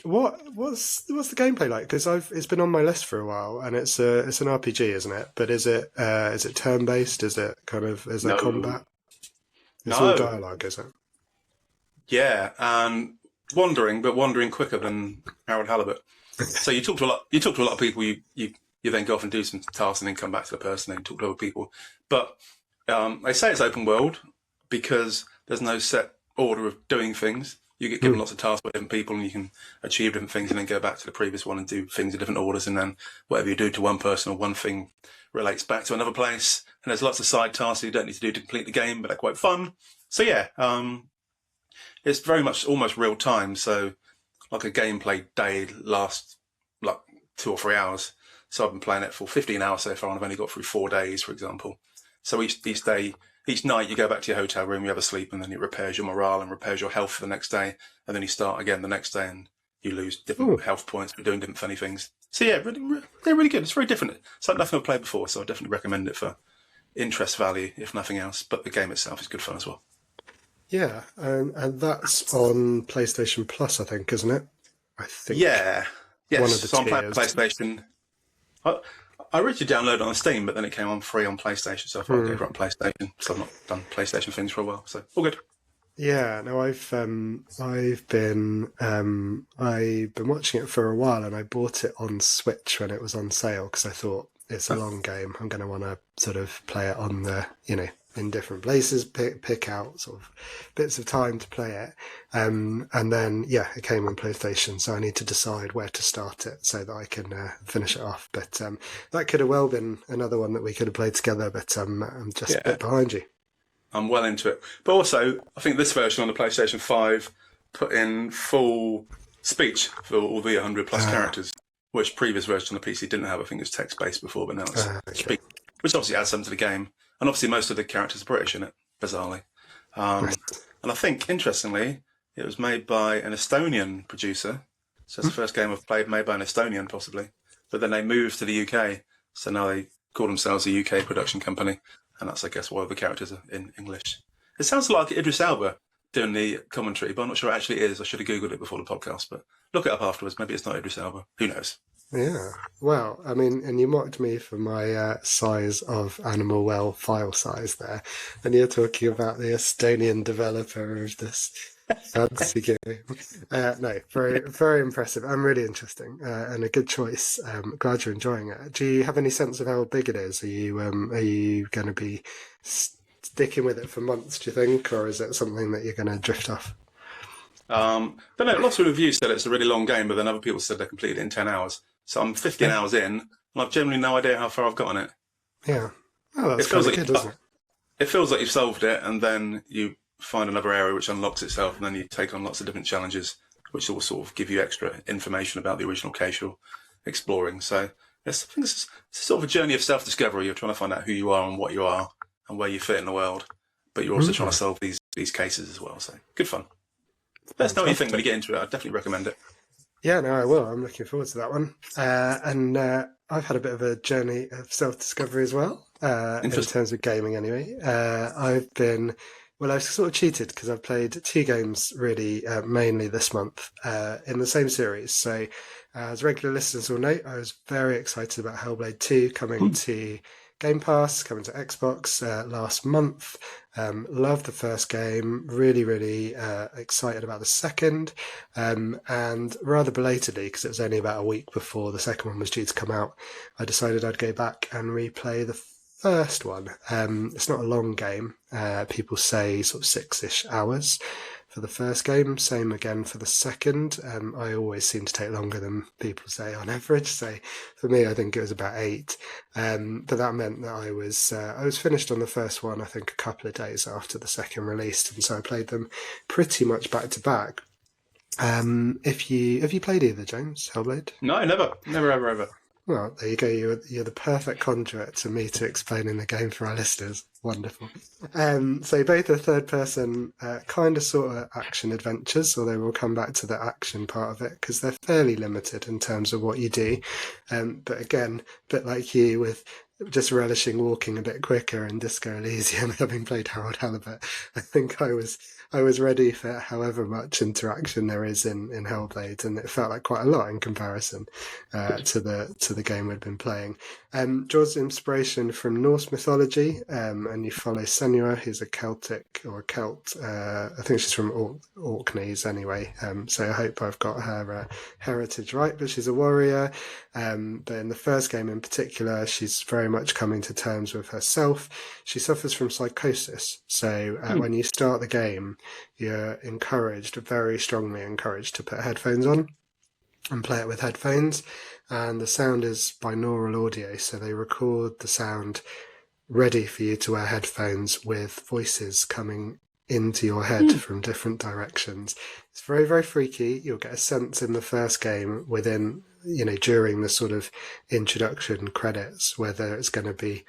What's the gameplay like? Because it's been on my list for a while, and it's an RPG, isn't it? But is it turn based? Is it is there combat? It's all dialogue, is it? Yeah, and wandering quicker than Harold Halibut. So you talk to a lot of people. You then go off and do some tasks, and then come back to the person and talk to other people. But they say it's open world because there's no set order of doing things. You get given lots of tasks by different people, and you can achieve different things, and then go back to the previous one and do things in different orders. And then whatever you do to one person or one thing relates back to another place. And there's lots of side tasks you don't need to do to complete the game, but they're quite fun. So yeah, it's very much almost real time. So like a gameplay day lasts like 2 or 3 hours. So I've been playing it for 15 hours so far, and I've only got through 4 days, for example. So each night you go back to your hotel room, you have a sleep, and then it repairs your morale and repairs your health for the next day. And then you start again the next day, and you lose different health points for doing different funny things. So yeah, they're really good. It's very different. It's like nothing I've played before, so I definitely recommend it for interest value, if nothing else. But the game itself is good fun as well. Yeah, and that's on PlayStation Plus, I think, isn't it? I think. Yeah. Yes. One of the so I'm playing tiers. PlayStation. I originally downloaded it on Steam, but then it came on free on PlayStation, so I thought I'd go for it on PlayStation. So I've not done PlayStation things for a while, so all good. Yeah, no, I've been watching it for a while, and I bought it on Switch when it was on sale because I thought it's a long game. I'm going to want to sort of play it on the, in different places, pick out sort of bits of time to play it. And then, yeah, it came on PlayStation, so I need to decide where to start it so that I can finish it off. But that could have well been another one that we could have played together, but I'm just a bit behind you. I'm well into it. But also, I think this version on the PlayStation 5 put in full speech for all the 100 plus characters, which previous version on the PC didn't have. I think it was text-based before, but now it's speech, which obviously adds something to the game. And obviously most of the characters are British in it, bizarrely. And I think, interestingly, it was made by an Estonian producer. So it's the first game I've played made by an Estonian, possibly. But then they moved to the UK, so now they call themselves a UK production company. And that's, I guess, why the characters are in English. It sounds like Idris Elba doing the commentary, but I'm not sure it actually is. I should have Googled it before the podcast, but look it up afterwards. Maybe it's not Idris Elba. Who knows? Yeah. Well, I mean, and you mocked me for my size of Animal Well file size there. And you're talking about the Estonian developer of this fancy game. No, very, very impressive and really interesting, and a good choice. Glad you're enjoying it. Do you have any sense of how big it is? Are you going to be sticking with it for months, do you think, or is it something that you're going to drift off? But no, lots of reviews said it's a really long game, but then other people said they completed it in 10 hours. So I'm 15 hours in, and I've generally no idea how far I've got on it. Yeah. Oh, that's kind of good, doesn't it? It feels like you've solved it, and then you find another area which unlocks itself, and then you take on lots of different challenges, which will sort of give you extra information about the original case you're exploring. So yes, I think it's sort of a journey of self-discovery. You're trying to find out who you are and what you are and where you fit in the world, but you're also trying to solve these cases as well. So good fun. Let us know what you think when you get into it. I'd definitely recommend it. Yeah, no, I will. I'm looking forward to that one. And I've had a bit of a journey of self-discovery as well, in terms of gaming anyway. I've sort of cheated because I've played 2 games really mainly this month in the same series. So as regular listeners will know, I was very excited about Hellblade 2 coming to Game Pass, coming to Xbox last month. Loved the first game, really excited about the second, and rather belatedly, because it was only about a week before the second one was due to come out, I decided I'd go back and replay the first one. It's not a long game. People say sort of 6-ish hours for the first game. Same again for the second. I always seem to take longer than people say on average. So for me, I think it was about 8. But that meant that I was finished on the first one, I think a couple of days after the second released. And so I played them pretty much back to back. Have you played either, James? Hellblade? No, never, ever. Well, there you go. You're the perfect conduit to me to explaining the game for our listeners. Wonderful. So both are third-person kind of sort of action adventures, although we'll come back to the action part of it because they're fairly limited in terms of what you do. But again, a bit like you with just relishing walking a bit quicker in Disco Elysium, having played Harold Halibut, I think I was ready for however much interaction there is in Hellblade, and it felt like quite a lot in comparison to the game we'd been playing. Draws inspiration from Norse mythology, and you follow Senua, who's a Celt. I think she's from Orkneys anyway, so I hope I've got her heritage right, but she's a warrior. But in the first game in particular, she's very much coming to terms with herself. She suffers from psychosis, so when you start the game, you're very strongly encouraged to put headphones on and play it with headphones. And the sound is binaural audio, so they record the sound ready for you to wear headphones with voices coming into your head from different directions. It's very, very freaky. You'll get a sense in the first game within, during the sort of introduction credits, whether it's going to be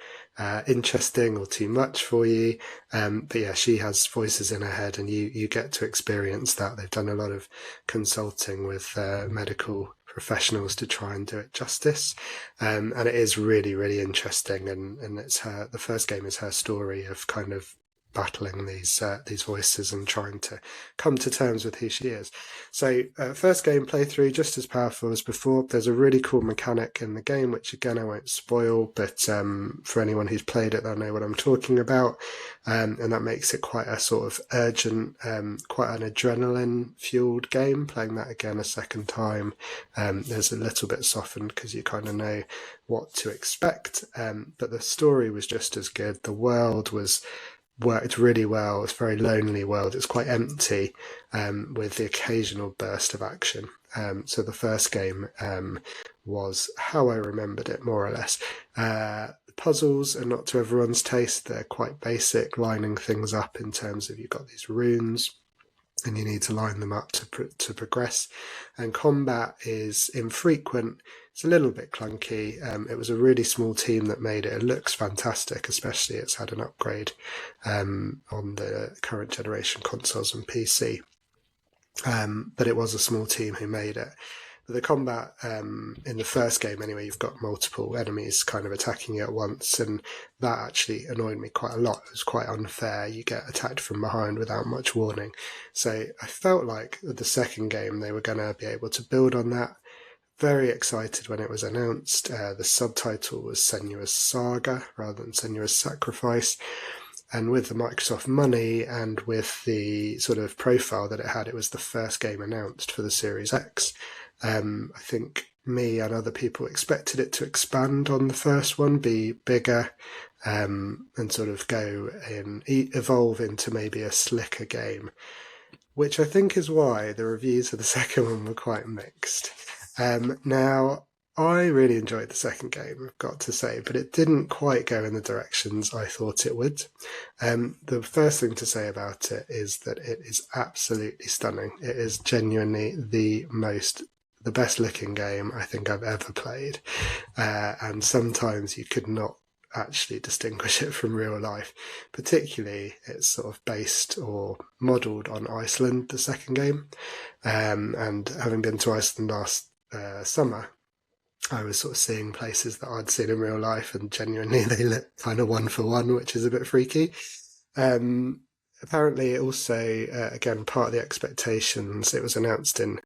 interesting or too much for you. But yeah, she has voices in her head and you get to experience that. They've done a lot of consulting with medical professionals to try and do it justice. And it is really, really interesting. And it's the first game is her story of kind of battling these voices and trying to come to terms with who she is. So first game playthrough, just as powerful as before. There's a really cool mechanic in the game, which again I won't spoil, but for anyone who's played it, they'll know what I'm talking about. And that makes it quite a sort of urgent, quite an adrenaline-fueled game. Playing that again a second time, there's a little bit softened because you kind of know what to expect. But the story was just as good. The world worked really well. It's a very lonely world. It's quite empty, with the occasional burst of action. So the first game was how I remembered it, more or less. puzzles are not to everyone's taste. They're quite basic, lining things up in terms of you've got these runes and you need to line them up to progress. And combat is infrequent. It's a little bit clunky. It was a really small team that made it. It looks fantastic, especially it's had an upgrade on the current generation consoles and PC. But it was a small team who made it. The combat in the first game anyway, you've got multiple enemies kind of attacking you at once, and that actually annoyed me quite a lot. It was quite unfair. You get attacked from behind without much warning. So I felt like with the second game they were going to be able to build on that. Very excited when it was announced. The subtitle was Senua's Saga rather than Senua's Sacrifice. And with the Microsoft money and with the sort of profile that it had, it was the first game announced for the Series X. I think me and other people expected it to expand on the first one, be bigger, and sort of go and evolve into maybe a slicker game, which I think is why the reviews for the second one were quite mixed. Now, I really enjoyed the second game, I've got to say, but it didn't quite go in the directions I thought it would. The first thing to say about it is that it is absolutely stunning. It is genuinely the best looking game I think I've ever played. And sometimes you could not actually distinguish it from real life. Particularly, it's sort of based or modelled on Iceland, the second game. And having been to Iceland last summer, I was sort of seeing places that I'd seen in real life, and genuinely they look kind of one for one, which is a bit freaky. Apparently, it also, again, part of the expectations, it was announced in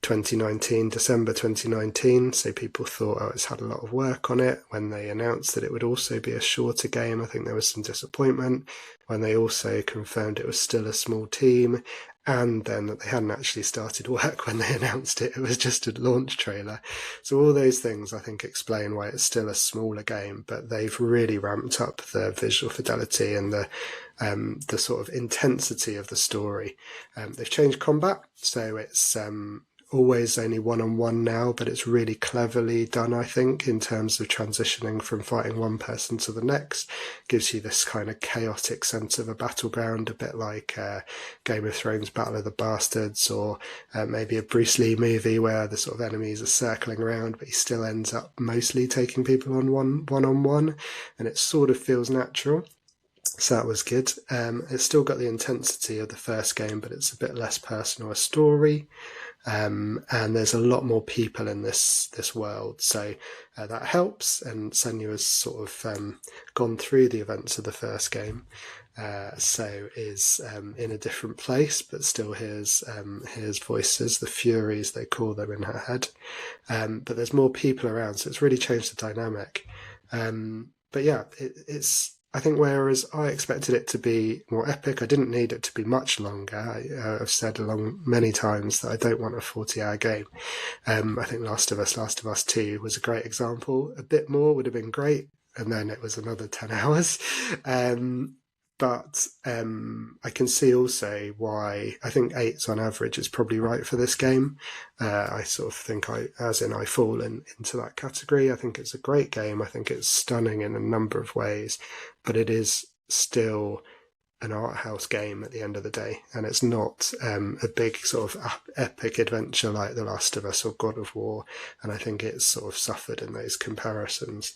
2019, December 2019, so people thought, oh, it's had a lot of work on it. When they announced that it would also be a shorter game, I think there was some disappointment when they also confirmed it was still a small team, and then that they hadn't actually started work when they announced it. It was just a launch trailer. So all those things, I think, explain why it's still a smaller game, but they've really ramped up the visual fidelity and the sort of intensity of the story. They've changed combat, so it's always only one-on-one now, but it's really cleverly done, I think, in terms of transitioning from fighting one person to the next. Gives you this kind of chaotic sense of a battleground, a bit like Game of Thrones Battle of the Bastards, or maybe a Bruce Lee movie where the sort of enemies are circling around, but he still ends up mostly taking people on one-on-one, and it sort of feels natural. So that was good. It's still got the intensity of the first game, but it's a bit less personal a story. And there's a lot more people in this world, so that helps. And Senua's sort of gone through the events of the first game, so is in a different place, but still hears voices, the Furies they call them, in her head. But there's more people around, so it's really changed the dynamic. But yeah, it's. I think whereas I expected it to be more epic, I didn't need it to be much longer. I've said along many times that I don't want a 40-hour game. I think Last of Us 2 was a great example. A bit more would have been great, and then it was another 10 hours. But I can see also why I think 8 on average is probably right for this game. I sort of think I fall into that category. I think it's a great game. I think it's stunning in a number of ways, but it is still an art house game at the end of the day, and it's not a big sort of epic adventure like The Last of Us or God of War, and I think it's sort of suffered in those comparisons.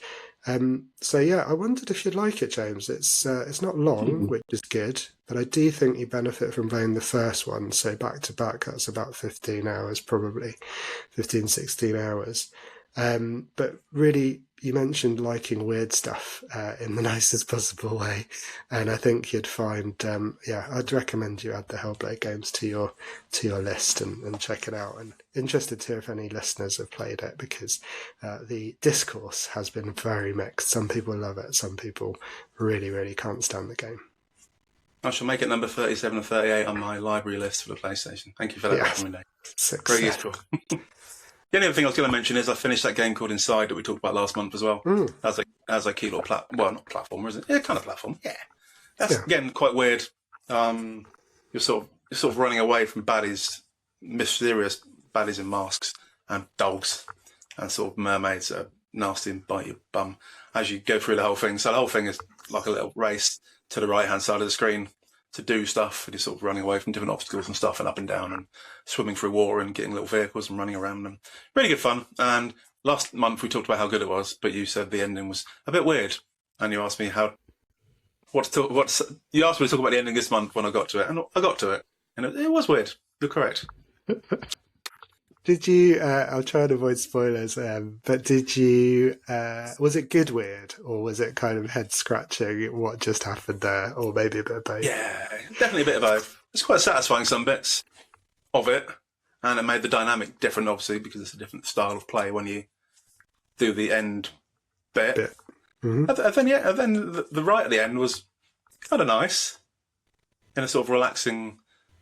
So yeah, I wondered if you'd like it, James. It's not long, which is good, but I do think you benefit from playing the first one, so back to back that's about 15 hours, probably 15, 16 hours. But really, you mentioned liking weird stuff in the nicest possible way, and I think you'd find, I'd recommend you add the Hellblade games to your list and check it out. And interested to hear if any listeners have played it, because the discourse has been very mixed. Some people love it, some people really, really can't stand the game. I shall make it number 37 and 38 on my library list for the PlayStation. Thank you for that recommendation. Very useful. The only other thing I was going to mention is I finished that game called Inside that we talked about last month as well. As a cute little not platformer, is it? Yeah, kind of platform. Yeah, that's again quite weird. You're sort of running away from baddies, mysterious baddies in masks and dogs, and sort of mermaids that are nasty and bite your bum as you go through the whole thing. So the whole thing is like a little race to the right-hand side of the screen to do stuff. And you're sort of running away from different obstacles and stuff and up and down and swimming through water and getting little vehicles and running around them. Really good fun. And last month we talked about how good it was, but you said the ending was a bit weird. And you asked me you asked me to talk about the ending this month when I got to it. And I got to it. And it was weird. You're correct. Did you, I'll try and avoid spoilers, but did you, was it good weird, or was it kind of head scratching what just happened there, or maybe a bit of both? Yeah, definitely a bit of both. It's quite satisfying, some bits of it, and it made the dynamic different, obviously, because it's a different style of play when you do the end bit. Mm-hmm. And then the right at the end was kind of nice, in a sort of relaxing,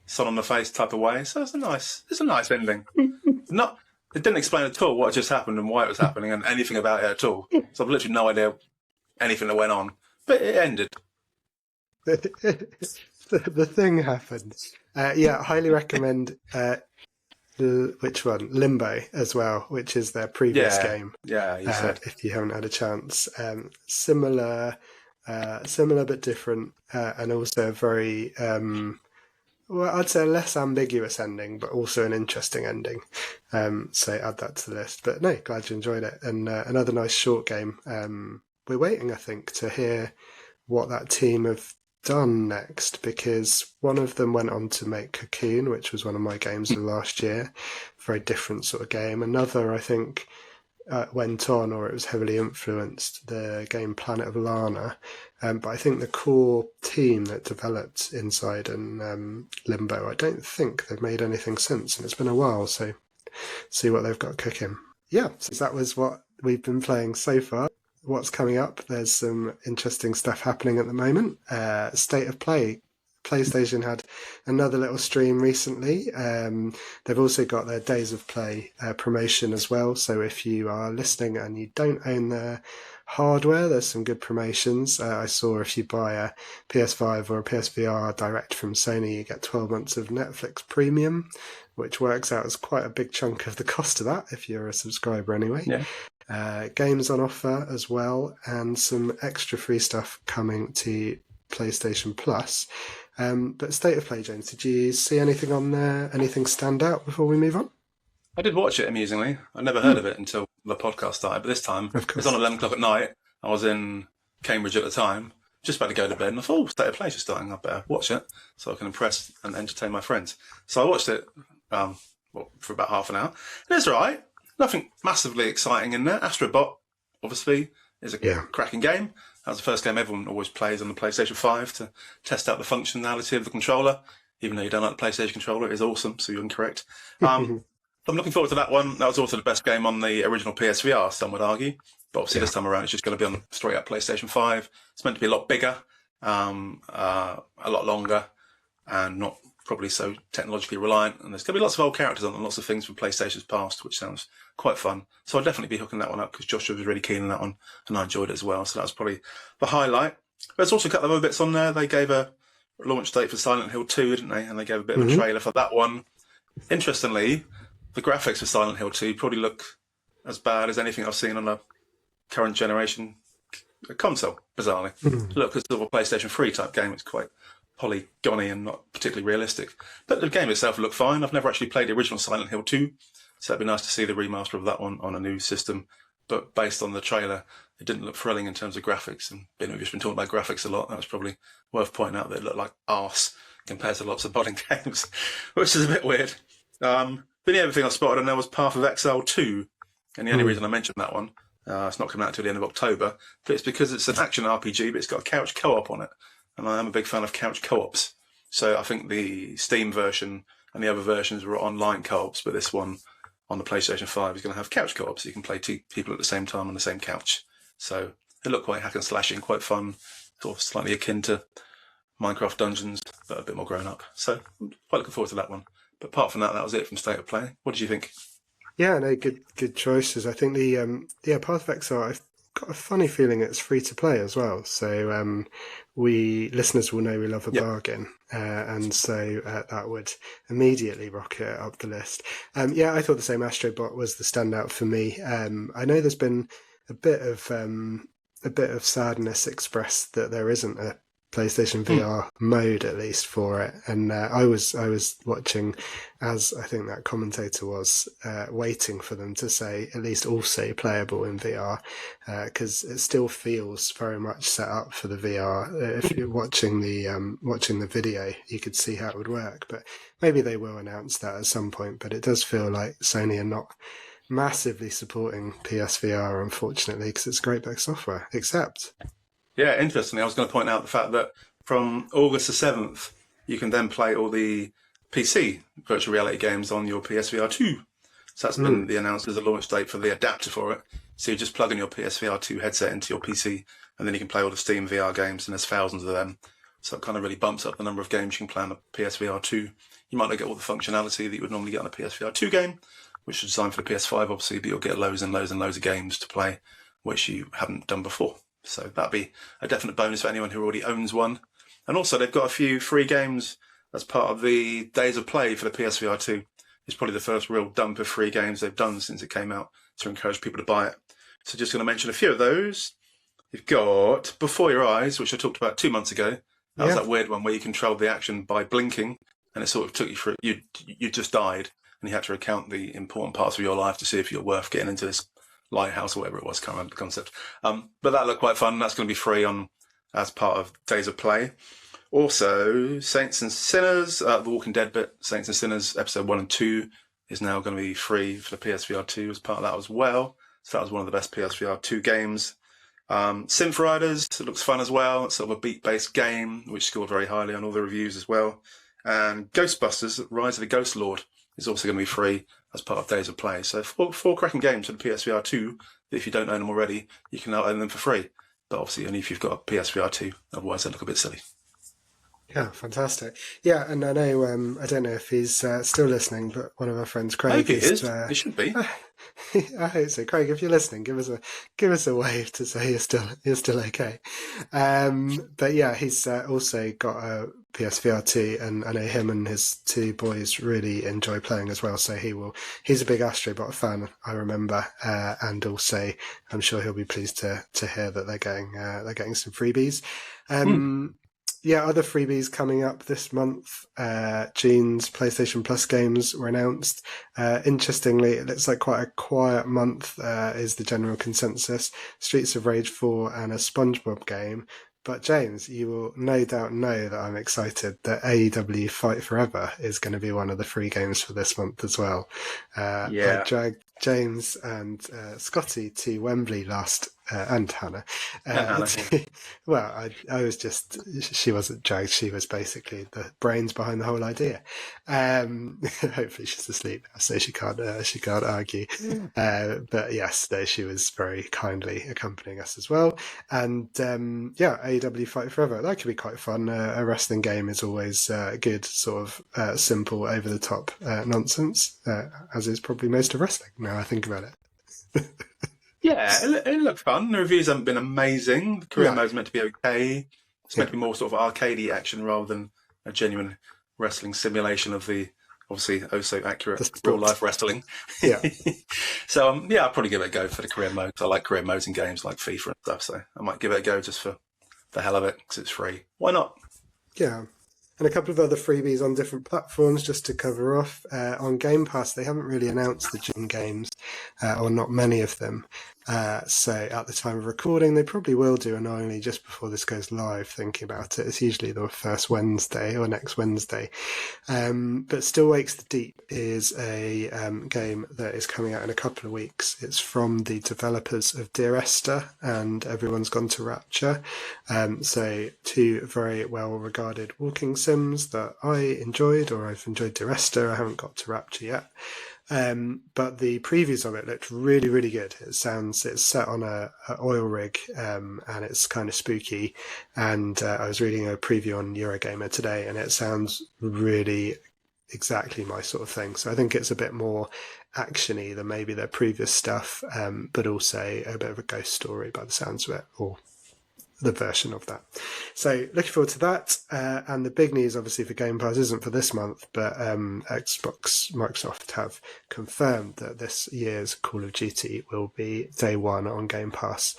sun on the face type of way. So it's a nice ending. It didn't explain at all what just happened and why it was happening and anything about it at all. So I've literally no idea anything that went on. But it ended. The thing happened. Yeah, highly recommend which one? Limbo as well, which is their previous game. Yeah, you said. If you haven't had a chance. Similar but different, and also a very... well, I'd say a less ambiguous ending, but also an interesting ending. So add that to the list. But no, glad you enjoyed it. And another nice short game. We're waiting, I think, to hear what that team have done next, because one of them went on to make Cocoon, which was one of my games of last year. Very different sort of game. Another, I think, went on, or it was heavily influenced, the game Planet of Lana. But I think the core team that developed Inside and Limbo, I don't think they've made anything since, and it's been a while, so see what they've got cooking. Yeah, so that was what we've been playing so far. What's coming up? There's some interesting stuff happening at the moment. State of Play. PlayStation had another little stream recently. They've also got their Days of Play promotion as well. So if you are listening and you don't own the hardware, there's some good promotions. I saw if you buy a PS5 or a PSVR direct from Sony, you get 12 months of Netflix Premium, which works out as quite a big chunk of the cost of that if you're a subscriber anyway. Yeah. Games on offer as well, and some extra free stuff coming to PlayStation Plus. But State of Play, James, did you see anything on there? Anything stand out before we move on? I did watch it, amusingly. I'd never heard of it until the podcast started, but this time it was on 11 o'clock at night. I was in Cambridge at the time, just about to go to bed, and I thought, oh, State of Play is starting. I better watch it so I can impress and entertain my friends. So I watched it for about half an hour. And it's all right. Nothing massively exciting in there. Astrobot, obviously, is a cracking game. That was the first game everyone always plays on the PlayStation 5 to test out the functionality of the controller. Even though you don't like the PlayStation controller, it is awesome, so you're incorrect. I'm looking forward to that one. That was also the best game on the original PSVR, some would argue. But obviously this time around it's just going to be on straight up PlayStation 5. It's meant to be a lot bigger, a lot longer, and not probably so technologically reliant. And there's going to be lots of old characters on and lots of things from PlayStation's past, which sounds quite fun. So I'd definitely be hooking that one up because Joshua was really keen on that one and I enjoyed it as well. So that was probably the highlight. But there's also a couple of other bits on there. They gave a launch date for Silent Hill 2, didn't they? And they gave a bit of a trailer for that one. Interestingly, the graphics for Silent Hill 2 probably look as bad as anything I've seen on a current generation console, bizarrely. Look, it's sort of a PlayStation 3 type game. It's quite polygony and not particularly realistic. But the game itself looked fine. I've never actually played the original Silent Hill 2, so it'd be nice to see the remaster of that one on a new system. But based on the trailer, it didn't look thrilling in terms of graphics. And we've just been talking about graphics a lot. That was probably worth pointing out that it looked like arse compared to lots of modding games, which is a bit weird. But the other thing I spotted on there was Path of Exile 2. And the only reason I mentioned that one, it's not coming out until the end of October, but it's because it's an action RPG, but it's got a couch co-op on it. And I am a big fan of couch co-ops. So I think the Steam version and the other versions were online co-ops, but this one on the PlayStation 5 is going to have couch co-ops. You can play two people at the same time on the same couch. So it looked quite hack and slashing, quite fun, sort of slightly akin to Minecraft Dungeons, but a bit more grown up. So I'm quite looking forward to that one. But apart from that, that was it from State of Play. What did you think? Yeah, no, good choices. I think the Path of Exile, I've got a funny feeling it's free to play as well. So we listeners will know we love a bargain, and so that would immediately rocket up the list. I thought the same. Astrobot was the standout for me. I know there's been a bit of sadness expressed that there isn't a PlayStation VR mode, at least, for it. And I was watching, as I think that commentator was, waiting for them to say at least also playable in VR, because it still feels very much set up for the VR. If you're watching the video, you could see how it would work. But maybe they will announce that at some point. But it does feel like Sony are not massively supporting PSVR, unfortunately, because it's a great bit of software. Except, Yeah, interestingly, I was going to point out the fact that from August the 7th, you can then play all the PC virtual reality games on your PSVR 2. So that's been announced as a launch date for the adapter for it. So you just plug in your PSVR 2 headset into your PC, and then you can play all the Steam VR games, and there's thousands of them. So it kind of really bumps up the number of games you can play on the PSVR 2. You might not get all the functionality that you would normally get on a PSVR 2 game, which is designed for the PS5, obviously, but you'll get loads and loads and loads of games to play, which you haven't done before. So that'd be a definite bonus for anyone who already owns one. And also, they've got a few free games as part of the Days of Play for the PSVR 2. It's probably the first real dump of free games they've done since it came out to encourage people to buy it. So just going to mention a few of those. You've got Before Your Eyes, which I talked about 2 months ago. That was that weird one where you controlled the action by blinking, and it sort of took you through. You just died, and you had to recount the important parts of your life to see if you're worth getting into this lighthouse or whatever it was. Can't remember the concept. But that looked quite fun. That's going to be free on as part of Days of Play. Also, Saints and Sinners, the Walking Dead bit, Saints and Sinners, episode 1 and 2 is now going to be free for the PSVR 2 as part of that as well. So that was one of the best PSVR 2 games. Synth Riders, it looks fun as well. It's sort of a beat-based game, which scored very highly on all the reviews as well. And Ghostbusters, Rise of the Ghost Lord, is also going to be free as part of Days of Play. So four cracking games for the PSVR 2. If you don't own them already, you can now own them for free. But obviously only if you've got a PSVR 2. Otherwise, they look a bit silly. yeah, fantastic. Yeah, and I know, I don't know if he's still listening, but one of our friends, Craig, I hope it is. It should be. I hope so. Craig, if you're listening, give us a wave to say you're still okay. But yeah, he's also got a PSVR 2, and I know him and his two boys really enjoy playing as well. So he's a big Astrobot fan, I remember, and also I'm sure he'll be pleased to hear that they're getting some freebies. Yeah, other freebies coming up this month. June's PlayStation Plus games were announced. Interestingly, it looks like quite a quiet month is the general consensus. Streets of Rage 4 and a SpongeBob game. But James, you will no doubt know that I'm excited that AEW Fight Forever is going to be one of the free games for this month as well. I dragged James and Scotty to Wembley last, and Hannah. Well, I was just, she wasn't dragged, she was basically the brains behind the whole idea. Hopefully she's asleep now, so she can't argue. But yes, she was very kindly accompanying us as well. And yeah, AEW Fight Forever, that could be quite fun. A wrestling game is always good, sort of simple, over the top nonsense, as is probably most of wrestling, now I think about it. Yeah, it looked fun. The reviews haven't been amazing. The career mode's meant to be okay. It's meant to be more sort of arcadey action rather than a genuine wrestling simulation of the obviously oh so accurate real life wrestling. Yeah. So I'll probably give it a go for the career mode. I like career modes in games like FIFA and stuff, so I might give it a go just for the hell of it because it's free. Why not? Yeah. And a couple of other freebies on different platforms just to cover off. On Game Pass, they haven't really announced the June games, or not many of them. So at the time of recording, they probably will do annoyingly just before this goes live, thinking about it. It's usually the first Wednesday or next Wednesday. But Still Wakes the Deep is a game that is coming out in a couple of weeks. It's from the developers of Dear Esther and Everyone's Gone to Rapture. So two very well-regarded walking sims that I enjoyed, or I've enjoyed Dear Esther. I haven't got to Rapture yet. But the previews of it looked really, really good. It's set on a oil rig, and it's kind of spooky. And I was reading a preview on Eurogamer today, and it sounds really exactly my sort of thing. So I think it's a bit more actiony than maybe their previous stuff, but also a bit of a ghost story by the sounds of it, or the version of that. So looking forward to that. And the big news, obviously, for Game Pass isn't for this month, but Microsoft have confirmed that this year's Call of Duty will be day one on Game Pass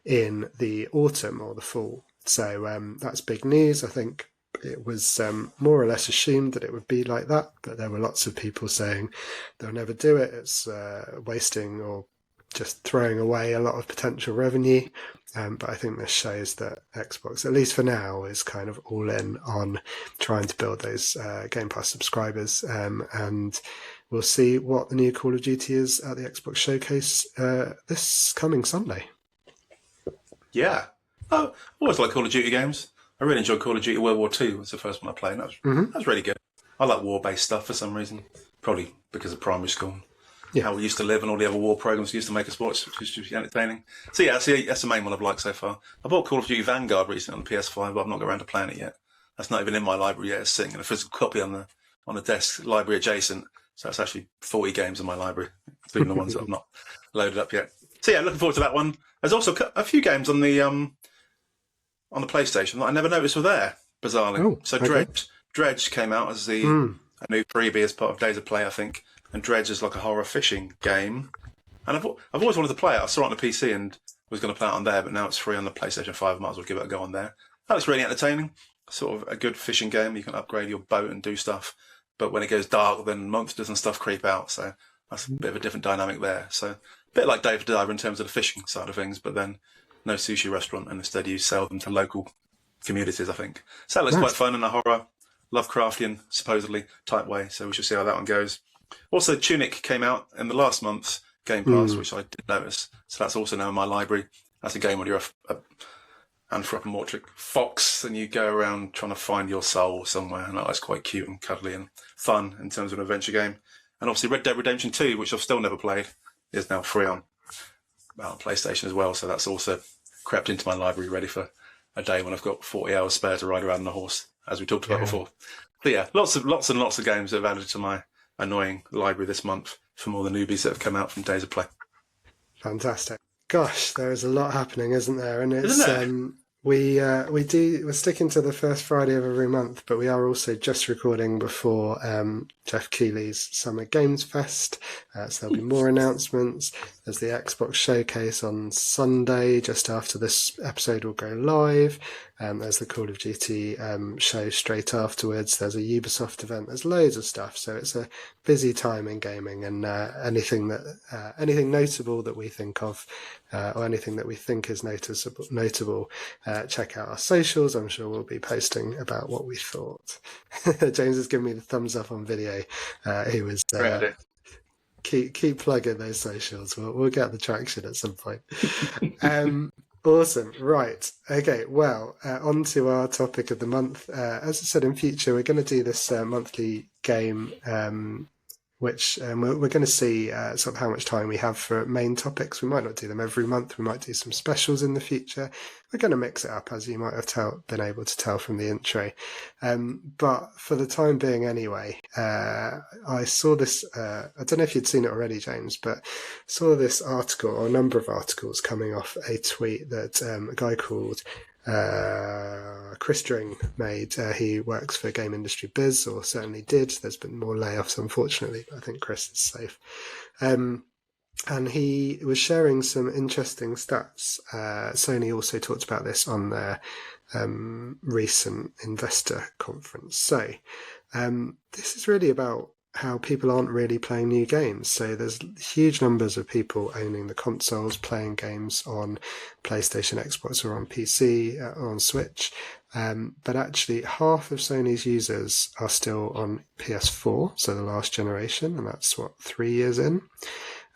in the autumn or the fall. So that's big news. I think it was more or less assumed that it would be like that, but there were lots of people saying they'll never do it. It's wasting or just throwing away a lot of potential revenue. But I think this shows that Xbox, at least for now, is kind of all in on trying to build those Game Pass subscribers. And we'll see what the new Call of Duty is at the Xbox Showcase this coming Sunday. Yeah. Oh, I always like Call of Duty games. I really enjoyed Call of Duty World War II. It was the first one I played. That was really good. I like war-based stuff for some reason. Probably because of primary school. Yeah. How we used to live and all the other war programs we used to make us watch, which was just entertaining. So yeah, that's the main one I've liked so far. I bought Call of Duty Vanguard recently on the PS5, but I've not got around to playing it yet. That's not even in my library yet. It's sitting in a physical copy on the desk, library adjacent. So that's actually 40 games in my library, including the ones that I've not loaded up yet. So yeah, looking forward to that one. There's also a few games on the PlayStation that I never noticed were there, bizarrely. Oh, so okay. Dredge came out as a new freebie as part of Days of Play, I think. And Dredge is like a horror fishing game. And I've always wanted to play it. I saw it on the PC and was going to play it on there, but now it's free on the PlayStation 5. Might as well give it a go on there. That looks really entertaining. Sort of a good fishing game. You can upgrade your boat and do stuff. But when it goes dark, then monsters and stuff creep out. So that's a bit of a different dynamic there. So a bit like Dave the Diver in terms of the fishing side of things, but then no sushi restaurant, and instead you sell them to local communities, I think. So that looks quite fun in a horror, Lovecraftian, supposedly, type way. So we should see how that one goes. Also, Tunic came out in the last month's Game Pass, which I did notice. So that's also now in my library. That's a game where you're a anthropomorphic fox and you go around trying to find your soul somewhere. And that's quite cute and cuddly and fun in terms of an adventure game. And obviously Red Dead Redemption 2, which I've still never played, is now free on PlayStation as well. So that's also crept into my library, ready for a day when I've got 40 hours spare to ride around on a horse, as we talked about before. But yeah, lots and lots of games that have added to my annoying library this month from all the newbies that have come out from Days of Play. Fantastic. Gosh, there is a lot happening, isn't there? And it's we're sticking to the first Friday of every month, but we are also just recording before Jeff Keighley's Summer Games Fest. So there'll be more announcements. There's the Xbox Showcase on Sunday, just after this episode will go live. There's the Call of Duty show straight afterwards. There's a Ubisoft event. There's loads of stuff. So it's a busy time in gaming, and anything notable that we think of, or anything that we think is notable, check out our socials. I'm sure we'll be posting about what we thought. James has given me the thumbs up on video. He was keep plugging those socials. We'll get the traction at some point. Awesome. Right. Okay. Well, on to our topic of the month. As I said, in future, we're going to do this monthly game, which we're going to see sort of how much time we have for main topics. We might not do them every month. We might do some specials in the future. We're going to mix it up, as you might have been able to tell from the intro. But for the time being anyway, I saw this, I don't know if you'd seen it already, James, but saw this article, or a number of articles coming off a tweet that a guy called Chris Dring made. He works for Game Industry Biz, or certainly did. There's been more layoffs, unfortunately, but I think Chris is safe. And he was sharing some interesting stats. Sony also talked about this on their recent investor conference. So this is really about how people aren't really playing new games. So there's huge numbers of people owning the consoles, playing games on PlayStation, Xbox, or on PC, or on Switch. But actually half of Sony's users are still on PS4, so the last generation, and that's 3 years in.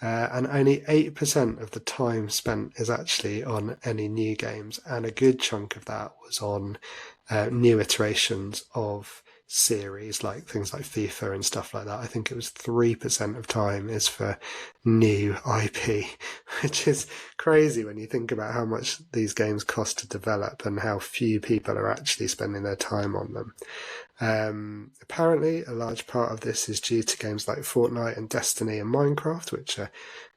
And only 8% of the time spent is actually on any new games, and a good chunk of that was on new iterations of series, like things like FIFA and stuff like that. I think it was 3% of time is for new IP, which is crazy when you think about how much these games cost to develop and how few people are actually spending their time on them. Apparently, a large part of this is due to games like Fortnite and Destiny and Minecraft, which have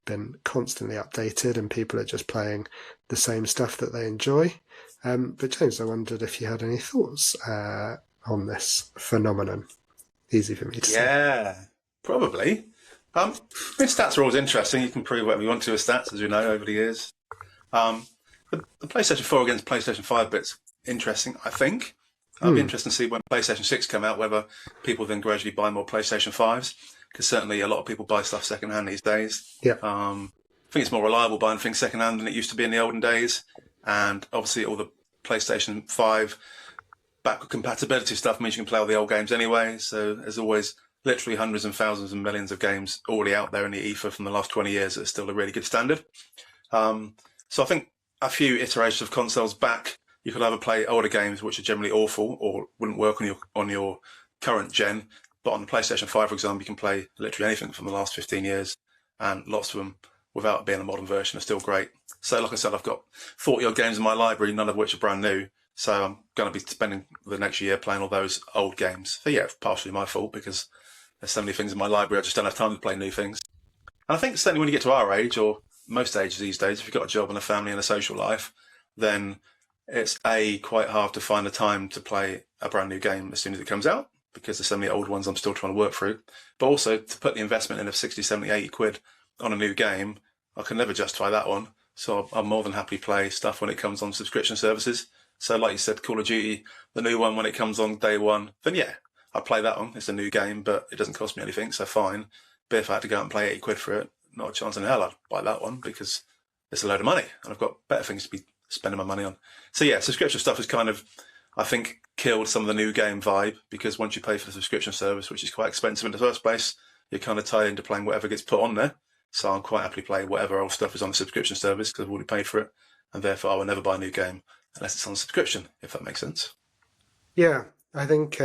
been constantly updated, and people are just playing the same stuff that they enjoy. But James, I wondered if you had any thoughts on this phenomenon. Easy for me to say. Yeah, probably. I mean, stats are always interesting. You can prove whatever you want to with stats, as we know over the years. Um, the PlayStation 4 against PlayStation 5 bit's interesting, I think. It'll be interesting to see when PlayStation 6 come out, whether people then gradually buy more PlayStation 5s, because certainly a lot of people buy stuff secondhand these days. Yeah. I think it's more reliable buying things secondhand than it used to be in the olden days. And obviously all the PlayStation 5 backward compatibility stuff means you can play all the old games anyway. So there's always literally hundreds and thousands and millions of games already out there in the ether from the last 20 years that are still a really good standard. So I think a few iterations of consoles back, you could either play older games which are generally awful or wouldn't work on your current gen. But on the PlayStation 5, for example, you can play literally anything from the last 15 years, and lots of them, without being a modern version, are still great. So like I said, I've got 40 odd games in my library, none of which are brand new. So I'm going to be spending the next year playing all those old games. So yeah, partially my fault because there's so many things in my library, I just don't have time to play new things. And I think certainly when you get to our age, or most ages these days, if you've got a job and a family and a social life, then it's quite hard to find the time to play a brand new game as soon as it comes out, because there's so many old ones I'm still trying to work through. But also to put the investment in of 60, 70, 80 quid on a new game, I can never justify that one. So I'll more than happily play stuff when it comes on subscription services. So like you said, Call of Duty, the new one, when it comes on day one, then yeah, I'll play that one. It's a new game, but it doesn't cost me anything, so fine. But if I had to go out and pay 80 quid for it, not a chance in hell I'd buy that one, because it's a load of money and I've got better things to be spending my money on. So yeah, subscription stuff has kind of, I think, killed some of the new game vibe, because once you pay for the subscription service, which is quite expensive in the first place, you're kind of tied into playing whatever gets put on there. So I'm quite happily playing whatever old stuff is on the subscription service because I've already paid for it, and therefore I will never buy a new game unless it's on subscription, if that makes sense. Yeah, I think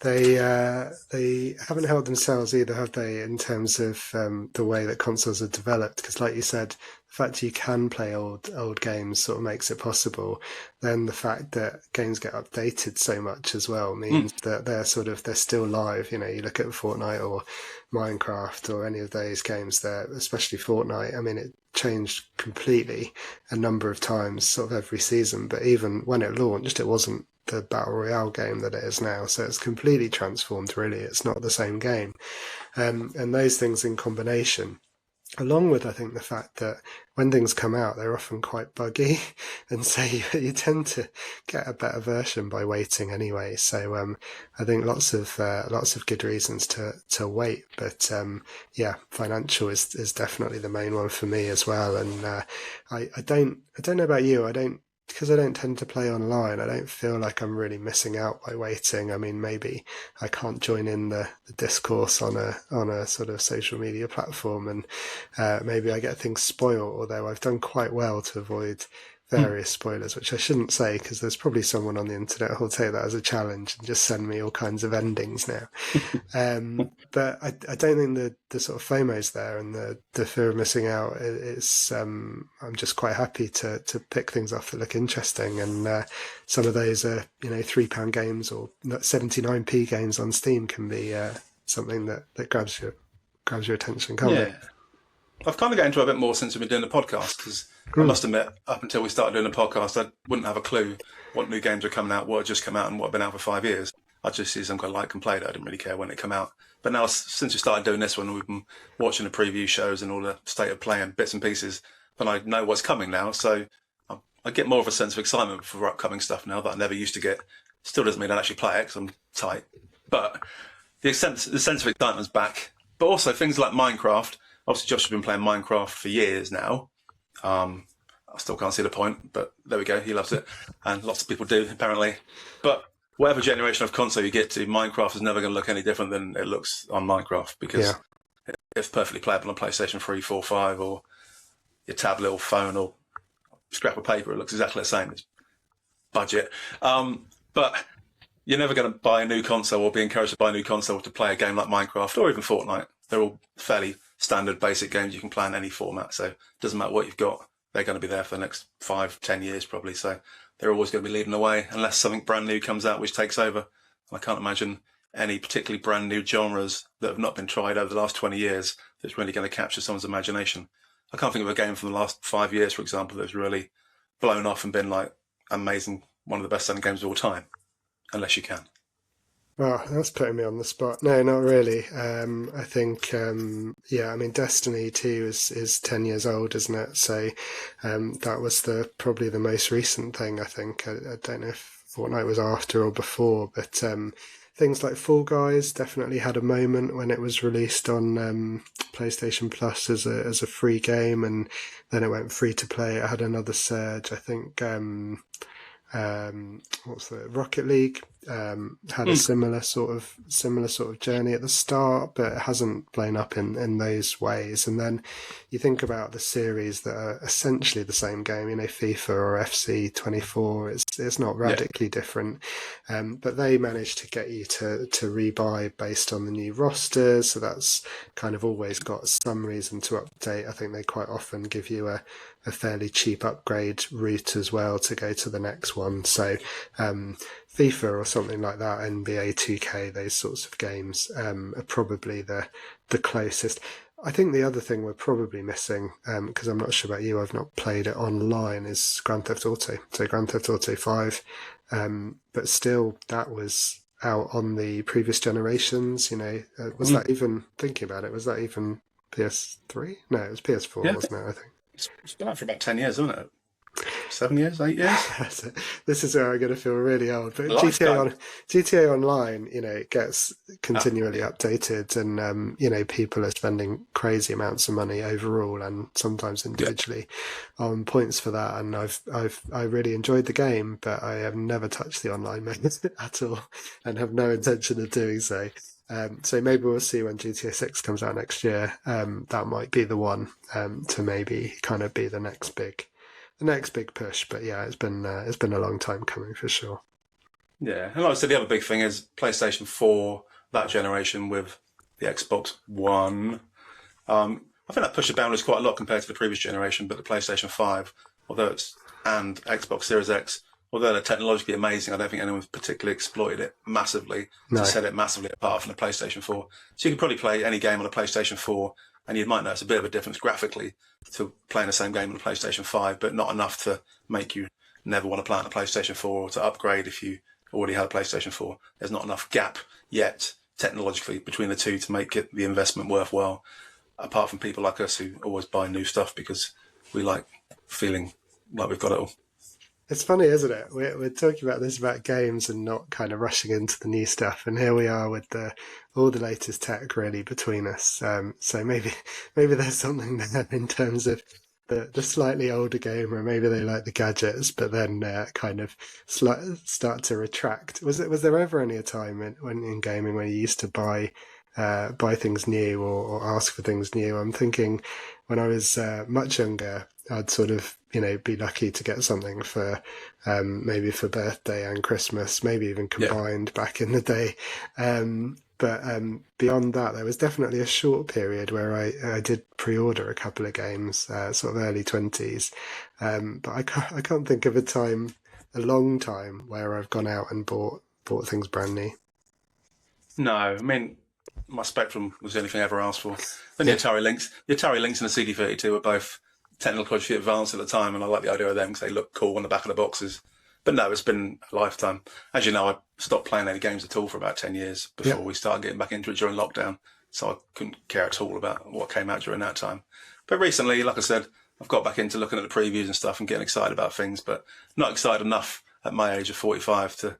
they haven't held themselves either, have they, in terms of the way that consoles are developed? Because, like you said, the fact that you can play old games sort of makes it possible. Then the fact that games get updated so much as well means that they're still live. You know, you look at Fortnite or Minecraft or any of those games there, especially Fortnite. I mean, it changed completely a number of times, sort of every season. But even when it launched, it wasn't the Battle Royale game that it is now. So it's completely transformed, really. It's not the same game. And those things in combination, along with, I think, the fact that when things come out, they're often quite buggy. And so you tend to get a better version by waiting anyway. So I think lots of good reasons to wait. But yeah, financial is definitely the main one for me as well. And I don't know about you. Because I don't tend to play online, I don't feel like I'm really missing out by waiting. I mean, maybe I can't join in the discourse on a sort of social media platform, and maybe I get things spoiled, although I've done quite well to avoid various spoilers, which I shouldn't say, because there's probably someone on the internet who'll take that as a challenge and just send me all kinds of endings now. But I don't think the sort of FOMO's there, and the fear of missing out. It's I'm just quite happy to pick things off that look interesting, and some of those are £3 games or 79p games on Steam can be something that grabs your attention, can't it? I've kind of got into it a bit more since we've been doing the podcast, because I must admit, up until we started doing the podcast, I wouldn't have a clue what new games were coming out, what had just come out, and what had been out for 5 years. I just see some kind of like and play it. I didn't really care when it came out. But now, since we started doing this one, we've been watching the preview shows and all the state of play and bits and pieces, then I know what's coming now. So I get more of a sense of excitement for upcoming stuff now that I never used to get. Still doesn't mean I actually play it because I'm tight. But the sense of excitement's back. But also things like Minecraft. Obviously, Josh has been playing Minecraft for years now. I still can't see the point, but there we go. He loves it. And lots of people do, apparently. But whatever generation of console you get to, Minecraft is never going to look any different than it looks on Minecraft, because it's perfectly playable on PlayStation 3, 4, 5, or your tablet or phone or scrap of paper. It looks exactly the same. It's budget. But you're never going to buy a new console or be encouraged to buy a new console to play a game like Minecraft or even Fortnite. They're all fairly standard basic games you can play in any format. So it doesn't matter what you've got. They're going to be there for the next 5, 10 years probably. So they're always going to be leading the way unless something brand new comes out which takes over. And I can't imagine any particularly brand new genres that have not been tried over the last 20 years that's really going to capture someone's imagination. I can't think of a game from the last 5 years, for example, that's really blown off and been like amazing, one of the best-selling games of all time, unless you can. Well, that's putting me on the spot. No, not really. I think, I mean, Destiny 2 is 10 years old, isn't it? So that was probably the most recent thing, I think. I don't know if Fortnite was after or before, but things like Fall Guys definitely had a moment when it was released on PlayStation Plus as a free game, and then it went free to play. It had another surge. I think what's the Rocket League had a similar sort of journey at the start, but it hasn't blown up in those ways. And then you think about the series that are essentially the same game, FIFA or FC 24. It's not radically different, but they managed to get you to rebuy based on the new rosters. So that's kind of always got some reason to update. I think they quite often give you a fairly cheap upgrade route as well to go to the next one. So FIFA or something like that, NBA 2K, those sorts of games are probably the closest. I think the other thing we're probably missing, because I'm not sure about you, I've not played it online, is Grand Theft Auto. So Grand Theft Auto 5, but still that was out on the previous generations. Was that even, thinking about it, was that even PS3? No, it was PS4, wasn't it, I think. It's been out for about 10 years, hasn't it? 7 years, 8 years? This is where I'm going to feel really old. But GTA Online, it gets continually updated, and people are spending crazy amounts of money overall and sometimes individually on points for that. And I really enjoyed the game, but I have never touched the online mode at all, and have no intention of doing so. So maybe we'll see when GTA 6 comes out next year. That might be the one to maybe kind of be the next big push. But yeah, it's been a long time coming for sure. Yeah, and like I said, the other big thing is PlayStation 4, that generation with the Xbox One. I think that pushed the boundaries quite a lot compared to the previous generation, but the PlayStation 5, and Xbox Series X, although they're technologically amazing, I don't think anyone's particularly exploited it massively to set it massively apart from the PlayStation 4. So you can probably play any game on a PlayStation 4, and you might notice a bit of a difference graphically to playing the same game on a PlayStation 5, but not enough to make you never want to play on a PlayStation 4 or to upgrade if you already had a PlayStation 4. There's not enough gap yet technologically between the two to make the investment worthwhile, apart from people like us who always buy new stuff because we like feeling like we've got it all. It's funny, isn't it? We're talking about this about games and not kind of rushing into the new stuff, and here we are with all the latest tech really between us. So maybe there's something there in terms of the slightly older gamer. Maybe they like the gadgets, but then kind of start to retract. Was there ever any time in gaming when you used to buy things new or ask for things new? I'm thinking when I was much younger, I'd sort of, be lucky to get something for maybe for birthday and Christmas, maybe even combined back in the day. But beyond that, there was definitely a short period where I did pre-order a couple of games, sort of early 20s. But I can't think of a long time where I've gone out and bought things brand new. No, I mean, my Spectrum was the only thing I ever asked for. Then the Atari Lynx and the CD32 were both technologically advanced at the time, and I like the idea of them because they look cool on the back of the boxes. But no, it's been a lifetime. As you know, I stopped playing any games at all for about 10 years before we started getting back into it during lockdown. So I couldn't care at all about what came out during that time. But recently, like I said, I've got back into looking at the previews and stuff and getting excited about things, but not excited enough at my age of 45 to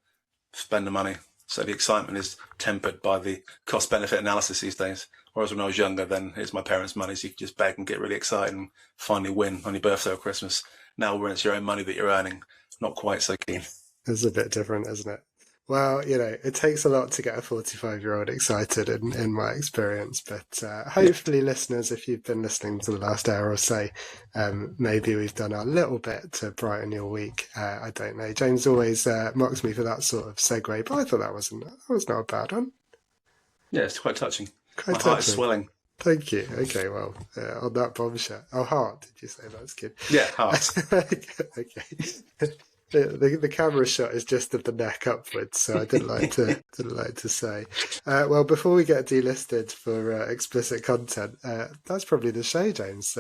spend the money. So the excitement is tempered by the cost-benefit analysis these days. Whereas when I was younger, then it's my parents' money, so you could just beg and get really excited and finally win on your birthday or Christmas. Now when it's your own money that you're earning, not quite so keen. It's a bit different, isn't it? Well, it takes a lot to get a 45-year-old excited in my experience. But hopefully, listeners, if you've been listening to the last hour or so, maybe we've done a little bit to brighten your week. I don't know. James always mocks me for that sort of segue, but I thought that was not a bad one. Yeah, it's quite touching. My heart is swelling. Thank you. Okay, well, on that bombshell. Oh, heart, did you say? That's good. Yeah, heart. Okay. The camera shot is just of the neck upwards, so I didn't like to say. Well, before we get delisted for explicit content, that's probably the show, James.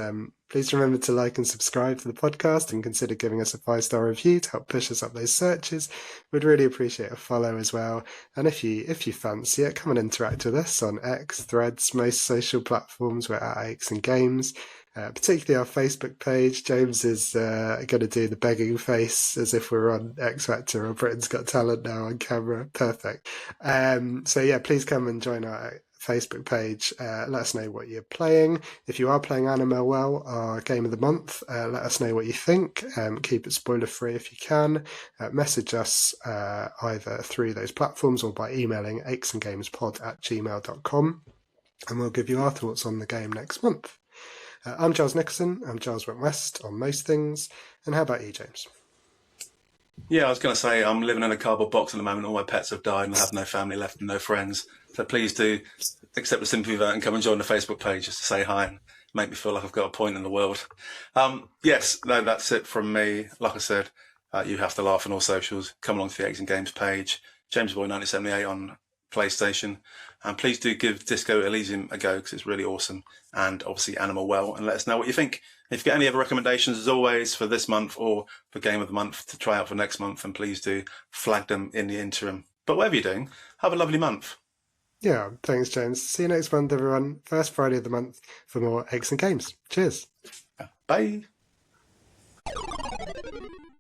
Please remember to like and subscribe to the podcast, and consider giving us a 5-star review to help push us up those searches. We'd really appreciate a follow as well. And if you fancy it, come and interact with us on X, Threads, most social platforms. We're at Aches and Games. Particularly our Facebook page. James is going to do the begging face as if we're on X Factor or Britain's Got Talent now on camera. Perfect. So yeah, please come and join our Facebook page. Let us know what you're playing. If you are playing Animal Well, our game of the month, let us know what you think. Keep it spoiler free if you can. Message us either through those platforms or by emailing achesandgamespod@gmail.com, and we'll give you our thoughts on the game next month. I'm Giles Nicholson. I'm Giles Went West on most things. And how about you, James? Yeah, I was going to say I'm living in a cardboard box at the moment. All my pets have died and I have no family left and no friends. So please do accept the sympathy vote and come and join the Facebook page just to say hi and make me feel like I've got a point in the world. Yes, no, that's it from me. Like I said, you have to laugh on all socials. Come along to the Eggs and Games page. JamesBoy1978 on PlayStation. And please do give Disco Elysium a go because it's really awesome. And obviously Animal Well, and let us know what you think. If you've got any other recommendations, as always, for this month or for Game of the Month to try out for next month, and please do flag them in the interim. But whatever you're doing, have a lovely month. Yeah, thanks, James. See you next month, everyone. First Friday of the month for more Eggs and Games. Cheers. Bye.